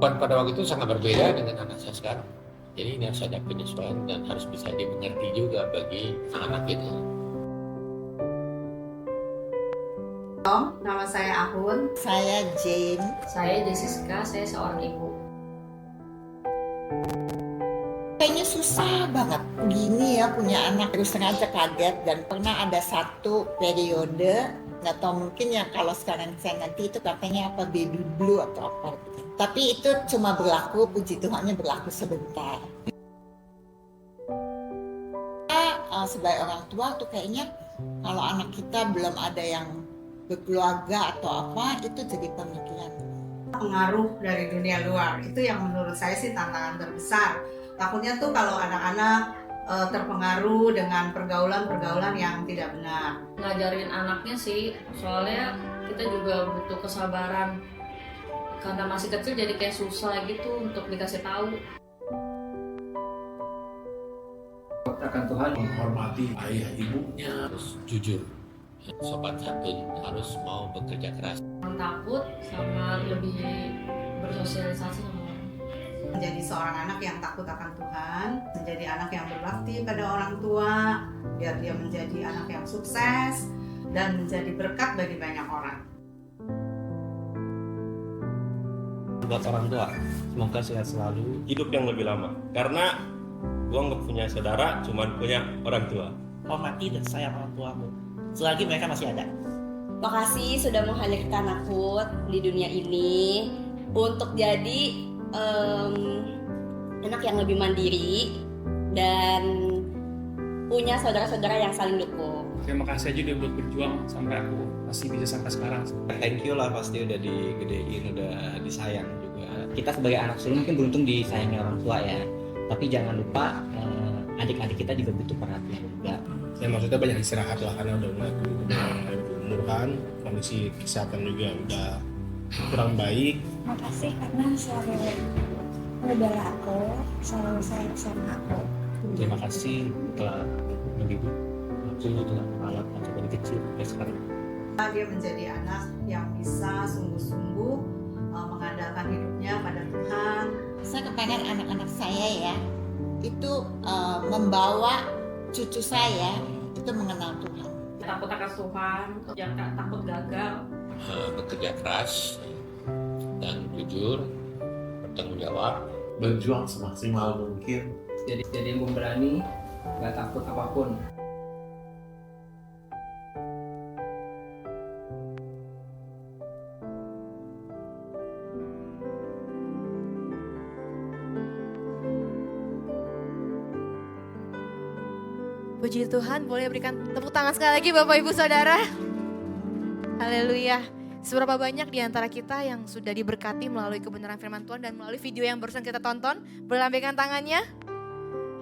Pada waktu itu sangat berbeda dengan anak saya sekarang. Jadi ini harus ada penyesuaian dan harus bisa dimengerti juga bagi anak itu. Nama saya Ahun. Saya Jane. Saya Jessica, saya seorang ibu. Kayaknya susah banget gini ya punya anak, terus sengaja kaget. Dan pernah ada satu periode, nggak tahu mungkin ya kalau sekarang saya ngerti itu katanya apa baby blue atau apa gitu. Tapi itu cuma berlaku, puji Tuhannya berlaku sebentar. Sebagai orang tua tuh kayaknya kalau anak kita belum ada yang berkeluarga atau apa, itu jadi pemikiran. pengaruh dari dunia luar. Itu yang menurut saya sih tantangan terbesar. Takutnya tuh kalau anak-anak terpengaruh dengan pergaulan-pergaulan yang tidak benar. Ngajarin anaknya sih, soalnya kita juga butuh kesabaran. Karena masih kecil jadi kayak susah gitu untuk dikasih tahu. Akan Tuhan menghormati ayah ibunya. Harus jujur, sopan santun, harus mau bekerja keras. Takut sama lebih bersosialisasi sama orang. Menjadi seorang anak yang takut akan Tuhan, menjadi anak yang berbakti pada orang tua, biar dia menjadi anak yang sukses dan menjadi berkat bagi banyak orang. Buat orang tua, semoga sehat selalu. Hidup yang lebih lama. Karena gua nggak punya saudara, cuman punya orang tua. Hormati dan sayang orang tuamu selagi mereka masih ada. Makasih sudah menghadirkan aku di dunia ini untuk jadi anak yang lebih mandiri dan punya saudara-saudara yang saling dukung. Terima kasih aja udah buat berjuang sampai aku masih bisa sampai sekarang. Thank you lah, pasti udah digedein, udah disayang juga. Kita sebagai anak sulung mungkin beruntung disayangi orang tua ya, tapi jangan lupa adik-adik kita juga butuh perhatian juga. Ya maksudnya banyak istirahat lah, karena udah mulai berumur kan, kondisi kesehatan juga udah kurang baik. Makasih karena selalu membela aku, selalu sayang sama aku. Terima kasih telah mendidik aku, telah merawat aku dari kecil sampai sekarang. Dia menjadi anak yang bisa sungguh-sungguh mengandalkan hidupnya pada Tuhan. Saya kepengen anak-anak saya ya itu membawa cucu saya itu mengenal Tuhan. Takut akan Tuhan, jangan takut gagal. Bekerja keras dan jujur, bertanggung jawab, berjuang semaksimal mungkin. Jadi yang pemberani, nggak takut apapun. Puji Tuhan, boleh berikan tepuk tangan sekali lagi Bapak Ibu Saudara. Haleluya. Seberapa banyak di antara kita yang sudah diberkati melalui kebenaran firman Tuhan dan melalui video yang barusan kita tonton. Boleh lambaikan tangannya.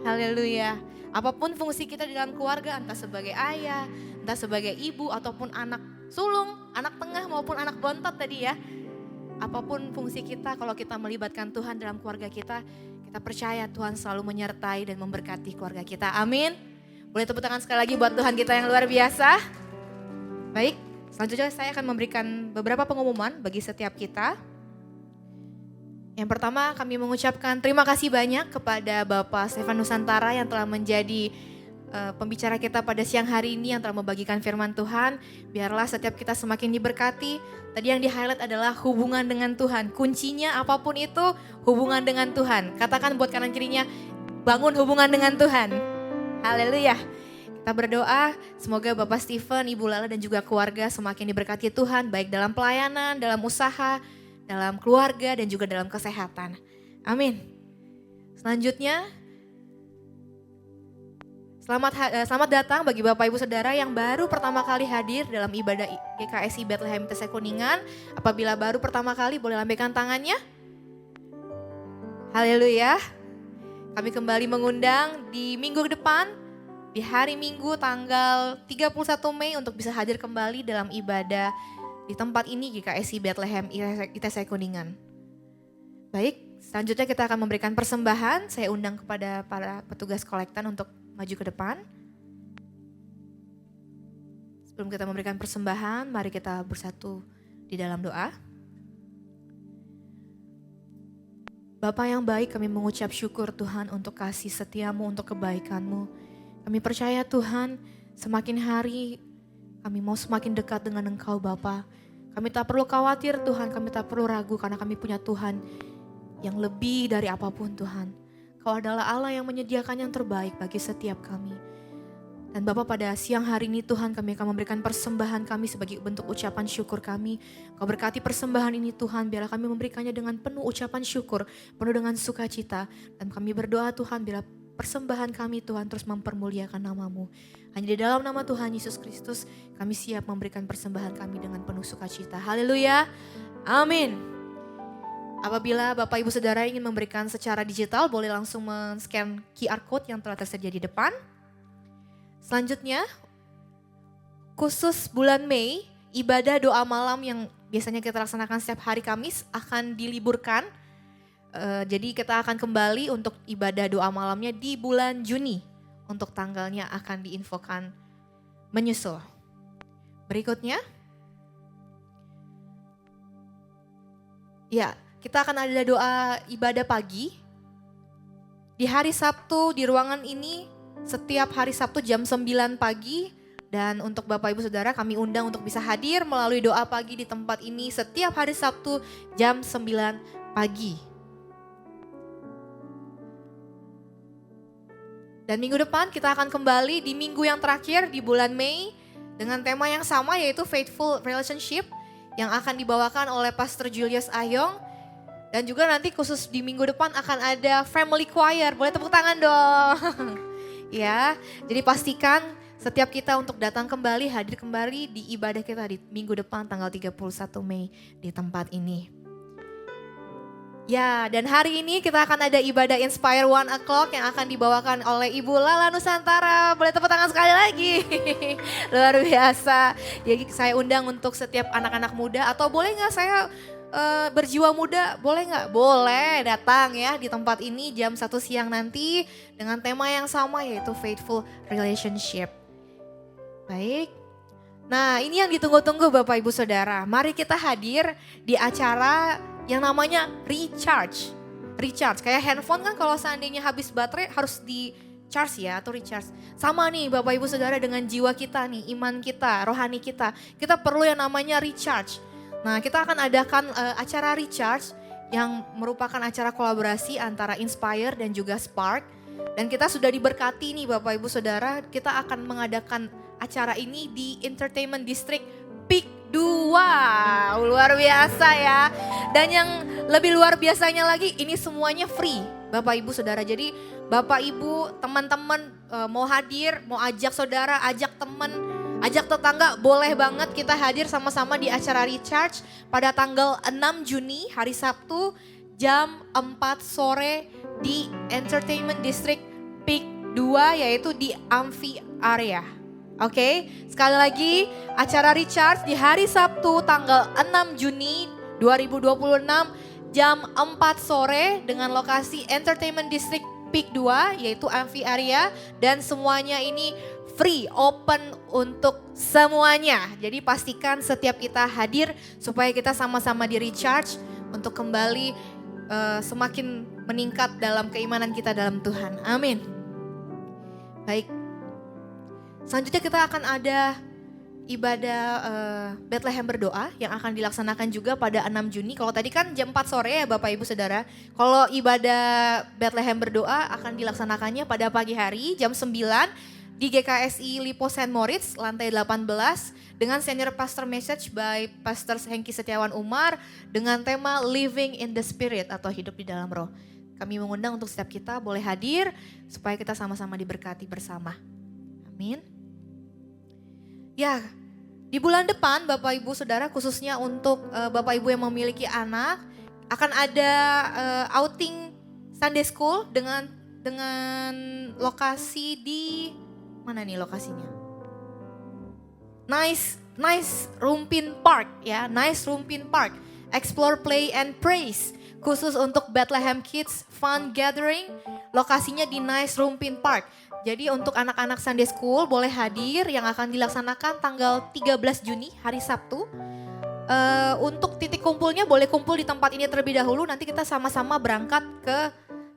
Haleluya. Apapun fungsi kita di dalam keluarga, entah sebagai ayah, entah sebagai ibu, ataupun anak sulung, anak tengah maupun anak bontot tadi ya. Apapun fungsi kita, kalau kita melibatkan Tuhan dalam keluarga kita percaya Tuhan selalu menyertai dan memberkati keluarga kita. Amin. Boleh tepuk tangan sekali lagi buat Tuhan kita yang luar biasa. Baik, selanjutnya saya akan memberikan beberapa pengumuman bagi setiap kita. Yang pertama, kami mengucapkan terima kasih banyak kepada Bapak Stefan Nusantara yang telah menjadi pembicara kita pada siang hari ini, yang telah membagikan firman Tuhan. Biarlah setiap kita semakin diberkati. Tadi yang di-highlight adalah hubungan dengan Tuhan. Kuncinya apapun itu, hubungan dengan Tuhan. Katakan buat kanan kirinya, bangun hubungan dengan Tuhan. Haleluya. Kita berdoa semoga Bapak Stephen, Ibu Lala dan juga keluarga semakin diberkati Tuhan, baik dalam pelayanan, dalam usaha, dalam keluarga dan juga dalam kesehatan. Amin. Selanjutnya, selamat datang bagi Bapak Ibu Saudara yang baru pertama kali hadir dalam ibadah GKSI Bethlehem ITC Kuningan. Apabila baru pertama kali, boleh lambaikan tangannya. Haleluya. Kami kembali mengundang di minggu depan, di hari Minggu tanggal 31 Mei untuk bisa hadir kembali dalam ibadah di tempat ini GKSI Bethlehem ITC Kuningan. Baik, selanjutnya kita akan memberikan persembahan. Saya undang kepada para petugas kolektan untuk maju ke depan. Sebelum kita memberikan persembahan, mari kita bersatu di dalam doa. Bapa yang baik, kami mengucap syukur Tuhan untuk kasih setiamu, untuk kebaikanmu. Kami percaya Tuhan, semakin hari kami mau semakin dekat dengan Engkau Bapa. Kami tak perlu khawatir Tuhan, kami tak perlu ragu karena kami punya Tuhan yang lebih dari apapun Tuhan. Kau adalah Allah yang menyediakan yang terbaik bagi setiap kami. Dan Bapa, pada siang hari ini Tuhan, kami akan memberikan persembahan kami sebagai bentuk ucapan syukur kami. Kau berkati persembahan ini Tuhan, biarlah kami memberikannya dengan penuh ucapan syukur, penuh dengan sukacita. Dan kami berdoa Tuhan, biarlah persembahan kami Tuhan terus mempermuliakan nama-Mu. Hanya di dalam nama Tuhan Yesus Kristus, kami siap memberikan persembahan kami dengan penuh sukacita. Haleluya, amin. Apabila Bapak Ibu Saudara ingin memberikan secara digital, boleh langsung men-scan QR Code yang telah tersedia di depan. Selanjutnya, khusus bulan Mei, ibadah doa malam yang biasanya kita laksanakan setiap hari Kamis akan diliburkan. Jadi kita akan kembali untuk ibadah doa malamnya di bulan Juni. Untuk tanggalnya akan diinfokan menyusul. Berikutnya, ya, kita akan ada doa ibadah pagi. Di hari Sabtu di ruangan ini setiap hari Sabtu jam 9 pagi. Dan untuk Bapak Ibu Saudara kami undang untuk bisa hadir melalui doa pagi di tempat ini setiap hari Sabtu jam 9 pagi. Dan minggu depan kita akan kembali di minggu yang terakhir di bulan Mei dengan tema yang sama yaitu Faithful Relationship yang akan dibawakan oleh Pastor Julius Ayong. Dan juga nanti khusus di minggu depan akan ada Family Choir. Boleh tepuk tangan dong. Ya, jadi pastikan setiap kita untuk datang kembali, hadir kembali di ibadah kita di minggu depan tanggal 31 Mei di tempat ini. Ya, dan hari ini kita akan ada ibadah Inspire 1 O'clock yang akan dibawakan oleh Ibu Lala Nusantara. Boleh tepuk tangan sekali lagi. Luar biasa. Jadi saya undang untuk setiap anak-anak muda atau boleh nggak saya berjiwa muda, boleh nggak? Boleh datang ya di tempat ini jam 1 siang nanti dengan tema yang sama yaitu Faithful Relationship. Baik, nah ini yang ditunggu-tunggu Bapak Ibu Saudara. Mari kita hadir di acara yang namanya recharge. Recharge, kayak handphone kan kalau seandainya habis baterai harus di charge ya atau recharge. Sama nih Bapak Ibu Saudara dengan jiwa kita nih, iman kita, rohani kita. Kita perlu yang namanya recharge. Nah kita akan adakan acara recharge yang merupakan acara kolaborasi antara Inspire dan juga Spark. Dan kita sudah diberkati nih Bapak Ibu Saudara, kita akan mengadakan acara ini di Entertainment District PIK 2. Luar biasa ya. Dan yang lebih luar biasanya lagi ini semuanya free Bapak Ibu Saudara. Jadi Bapak Ibu teman-teman mau hadir, mau ajak saudara, ajak teman, ajak tetangga, boleh banget kita hadir sama-sama di acara Recharge pada tanggal 6 Juni hari Sabtu jam 4 sore di Entertainment District PIK 2 yaitu di Amphi Area. Oke, sekali lagi acara Recharge di hari Sabtu tanggal 6 Juni 2026 jam 4 sore dengan lokasi Entertainment District PIK 2 yaitu Amphi Area dan semuanya ini free, open untuk semuanya. Jadi pastikan setiap kita hadir supaya kita sama-sama di recharge untuk kembali semakin meningkat dalam keimanan kita dalam Tuhan. Amin. Baik. Selanjutnya kita akan ada ibadah Bethlehem berdoa yang akan dilaksanakan juga pada 6 Juni. Kalau tadi kan jam 4 sore ya Bapak Ibu Saudara. Kalau ibadah Bethlehem berdoa akan dilaksanakannya pada pagi hari jam 9 di GKSI Lipo St. Moritz lantai 18 dengan senior pastor message by Pastor Hengki Setiawan Umar dengan tema Living in the Spirit atau hidup di dalam roh. Kami mengundang untuk setiap kita boleh hadir supaya kita sama-sama diberkati bersama. Amin. Ya, di bulan depan Bapak Ibu Saudara khususnya untuk Bapak Ibu yang memiliki anak akan ada outing Sunday School dengan lokasi di mana nih lokasinya? Nice Rumpin Park ya, Nice Rumpin Park. Explore, Play and Praise. Khusus untuk Bethlehem Kids Fun Gathering, lokasinya di Nice Rumpin Park. Jadi untuk anak-anak Sunday School boleh hadir yang akan dilaksanakan tanggal 13 Juni hari Sabtu. Untuk titik kumpulnya boleh kumpul di tempat ini terlebih dahulu, nanti kita sama-sama berangkat ke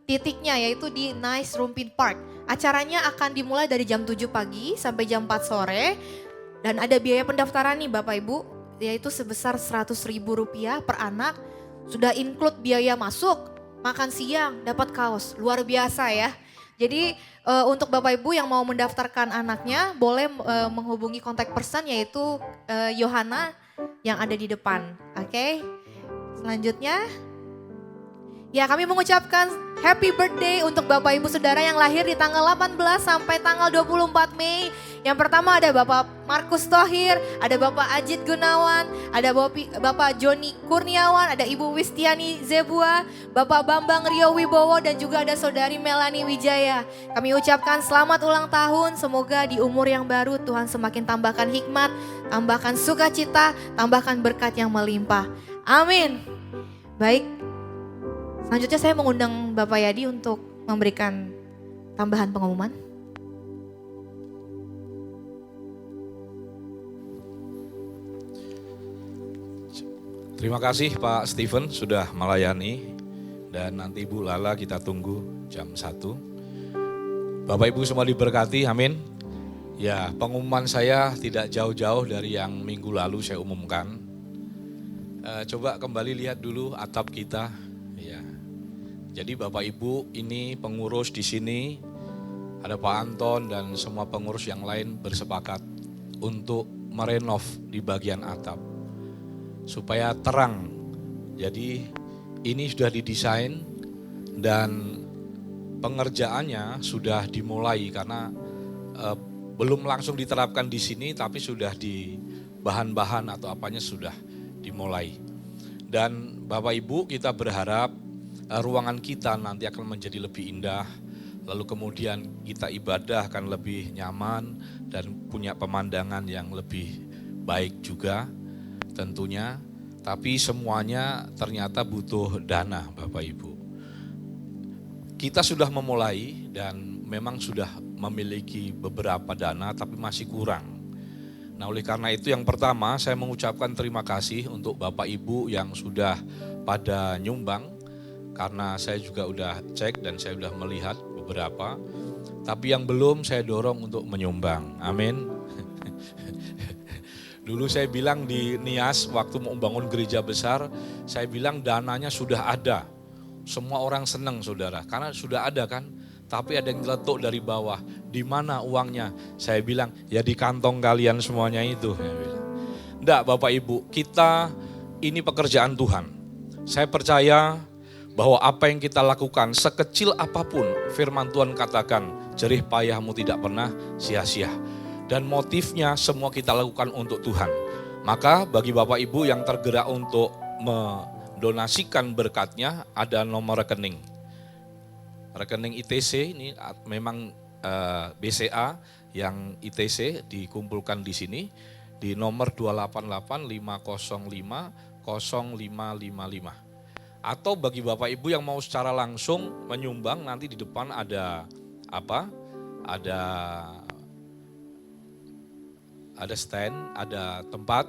titiknya yaitu di Nice Rumpin Park. Acaranya akan dimulai dari jam 7 pagi sampai jam 4 sore. Dan ada biaya pendaftaran nih Bapak Ibu, yaitu sebesar Rp100.000 per anak. Sudah include biaya masuk, makan siang, dapat kaos. Luar biasa ya. Jadi untuk Bapak Ibu yang mau mendaftarkan anaknya boleh menghubungi kontak person yaitu Yohana yang ada di depan. Oke. Selanjutnya ya kami mengucapkan Happy birthday untuk Bapak Ibu Saudara yang lahir di tanggal 18 sampai tanggal 24 Mei. Yang pertama ada Bapak Markus Thohir, ada Bapak Ajit Gunawan, ada Bapak Joni Kurniawan, ada Ibu Wistiani Zebua, Bapak Bambang Rio Wibowo, dan juga ada Saudari Melani Wijaya. Kami ucapkan selamat ulang tahun, semoga di umur yang baru Tuhan semakin tambahkan hikmat, tambahkan sukacita, tambahkan berkat yang melimpah. Amin. Baik, selanjutnya saya mengundang Bapak Yadi untuk memberikan tambahan pengumuman. Terima kasih Pak Steven sudah melayani, dan nanti Bu Lala kita tunggu jam 1. Bapak Ibu semua diberkati, amin. Ya, pengumuman saya tidak jauh-jauh dari yang minggu lalu saya umumkan. Coba kembali lihat dulu atap kita. Ya. Jadi Bapak Ibu ini pengurus di sini, ada Pak Anton dan semua pengurus yang lain bersepakat untuk merenov di bagian atap supaya terang. Jadi ini sudah didesain dan pengerjaannya sudah dimulai karena belum langsung diterapkan di sini, tapi sudah di bahan-bahan atau apanya sudah dimulai. Dan Bapak Ibu kita berharap ruangan kita nanti akan menjadi lebih indah, lalu kemudian kita ibadah akan lebih nyaman dan punya pemandangan yang lebih baik juga tentunya. Tapi semuanya ternyata butuh dana Bapak Ibu. Kita sudah memulai dan memang sudah memiliki beberapa dana tapi masih kurang. Nah, oleh karena itu yang pertama saya mengucapkan terima kasih untuk Bapak Ibu yang sudah pada nyumbang, karena saya juga udah cek dan saya udah melihat beberapa. Tapi yang belum saya dorong untuk menyumbang. Amin. Dulu saya bilang di Nias waktu mau membangun gereja besar, saya bilang dananya sudah ada. Semua orang senang saudara, karena sudah ada kan. Tapi ada yang letuk dari bawah, di mana uangnya? Saya bilang, ya di kantong kalian semuanya itu. Enggak Bapak Ibu, kita ini pekerjaan Tuhan. Saya percaya bahwa apa yang kita lakukan sekecil apapun, firman Tuhan katakan, jerih payahmu tidak pernah sia-sia. Dan motifnya semua kita lakukan untuk Tuhan. Maka bagi Bapak Ibu yang tergerak untuk mendonasikan berkatnya, ada nomor rekening. Rekening ITC ini memang BCA yang ITC dikumpulkan di sini di nomor 288-505-0555. Atau bagi Bapak Ibu yang mau secara langsung menyumbang, nanti di depan ada apa? Ada stand, ada tempat,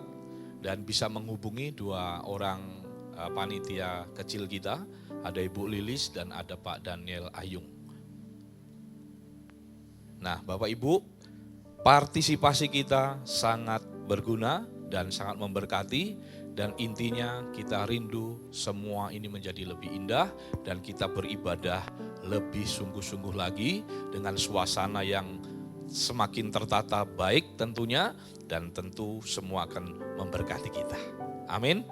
dan bisa menghubungi dua orang panitia kecil kita, ada Ibu Lilis dan ada Pak Daniel Ayung. Nah Bapak Ibu, partisipasi kita sangat berguna dan sangat memberkati, dan intinya kita rindu semua ini menjadi lebih indah dan kita beribadah lebih sungguh-sungguh lagi dengan suasana yang semakin tertata baik tentunya, dan tentu semua akan memberkati kita. Amin.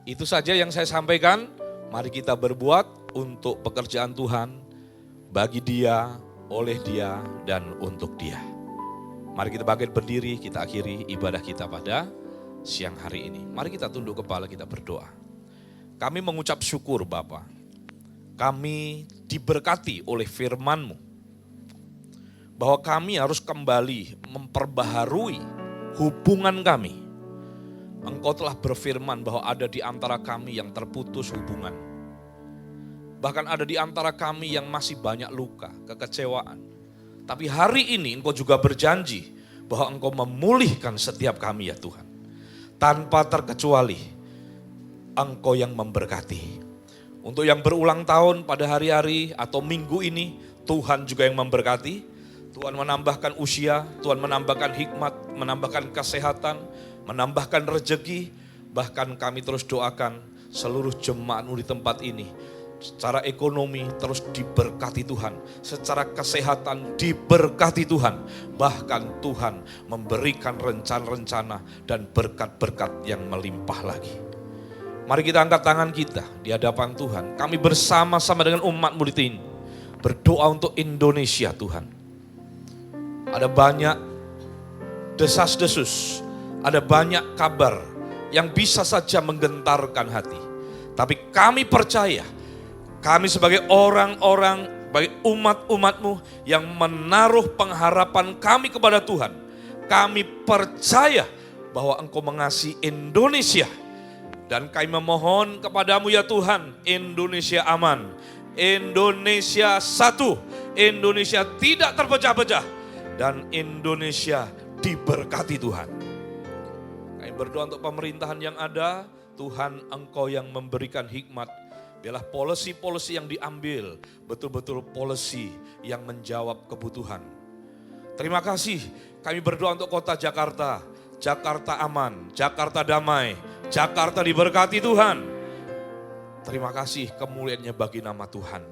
Itu saja yang saya sampaikan. Mari kita berbuat untuk pekerjaan Tuhan, bagi Dia, oleh Dia, dan untuk Dia. Mari kita bangkit berdiri, kita akhiri ibadah kita pada siang hari ini. Mari kita tunduk kepala, kita berdoa. Kami mengucap syukur Bapa. Kami diberkati oleh firman-Mu, bahwa kami harus kembali memperbaharui hubungan kami. Engkau telah berfirman bahwa ada di antara kami yang terputus hubungan. Bahkan ada di antara kami yang masih banyak luka, kekecewaan. Tapi hari ini Engkau juga berjanji bahwa Engkau memulihkan setiap kami ya Tuhan. Tanpa terkecuali, Engkau yang memberkati. Untuk yang berulang tahun pada hari-hari atau minggu ini, Tuhan juga yang memberkati. Tuhan menambahkan usia, Tuhan menambahkan hikmat, menambahkan kesehatan, menambahkan rezeki. Bahkan kami terus doakan seluruh jemaat-Mu di tempat ini. Secara ekonomi terus diberkati Tuhan, secara kesehatan diberkati Tuhan. Bahkan Tuhan memberikan rencana-rencana dan berkat-berkat yang melimpah lagi. Mari kita angkat tangan kita di hadapan Tuhan. Kami bersama-sama dengan umat-Mu ini berdoa untuk Indonesia Tuhan. Ada banyak desas-desus, ada banyak kabar yang bisa saja menggentarkan hati. Tapi kami percaya, kami sebagai orang-orang, sebagai umat-umat-Mu yang menaruh pengharapan kami kepada Tuhan, kami percaya bahwa Engkau mengasihi Indonesia. Dan kami memohon kepadamu ya Tuhan, Indonesia aman, Indonesia satu, Indonesia tidak terpecah-pecah, dan Indonesia diberkati Tuhan. Kami berdoa untuk pemerintahan yang ada, Tuhan Engkau yang memberikan hikmat. Biarlah polisi-polisi yang diambil betul-betul polisi yang menjawab kebutuhan. Terima kasih, kami berdoa untuk kota Jakarta. Jakarta aman, Jakarta damai, Jakarta diberkati Tuhan. Terima kasih kemuliaannya bagi nama Tuhan.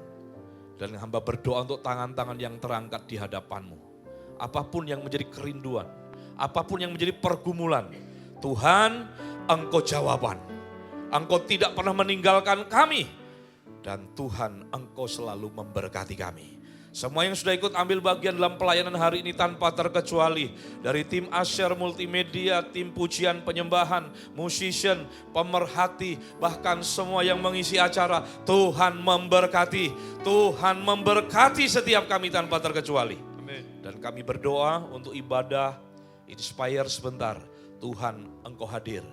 Dan hamba berdoa untuk tangan-tangan yang terangkat di hadapan-Mu. Apapun yang menjadi kerinduan, apapun yang menjadi pergumulan, Tuhan Engkau jawaban. Engkau tidak pernah meninggalkan kami. Dan Tuhan Engkau selalu memberkati kami. Semua yang sudah ikut ambil bagian dalam pelayanan hari ini tanpa terkecuali. Dari tim Asher Multimedia, tim pujian penyembahan, musician, pemerhati, bahkan semua yang mengisi acara. Tuhan memberkati. Tuhan memberkati setiap kami tanpa terkecuali. Dan kami berdoa untuk ibadah Inspire sebentar. Tuhan Engkau hadir,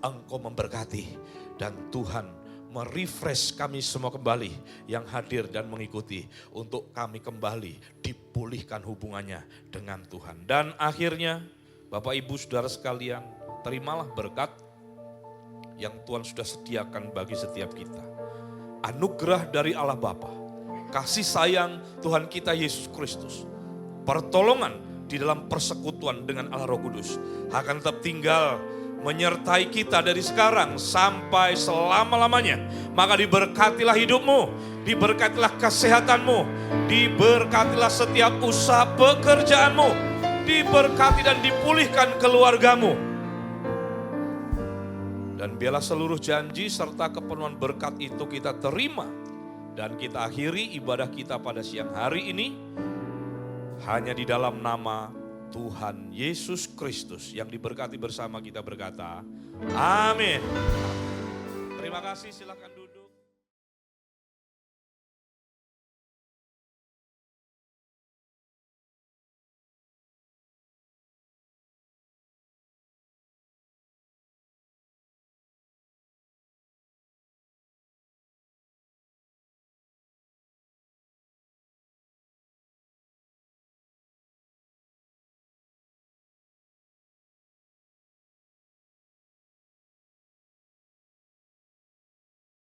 Engkau memberkati. Dan Tuhan merefresh kami semua kembali yang hadir dan mengikuti untuk kami kembali dipulihkan hubungannya dengan Tuhan. Dan akhirnya Bapak Ibu Saudara sekalian, terimalah berkat yang Tuhan sudah sediakan bagi setiap kita. Anugerah dari Allah Bapa, kasih sayang Tuhan kita Yesus Kristus, pertolongan di dalam persekutuan dengan Allah Roh Kudus akan tetap tinggal menyertai kita dari sekarang sampai selama-lamanya. Maka diberkatilah hidupmu, diberkatilah kesehatanmu, diberkatilah setiap usaha pekerjaanmu, diberkati dan dipulihkan keluargamu. Dan biarlah seluruh janji serta kepenuhan berkat itu kita terima. Dan kita akhiri ibadah kita pada siang hari ini hanya di dalam nama Tuhan Yesus Kristus yang diberkati bersama kita berkata, amin. Terima kasih, silakan duduk.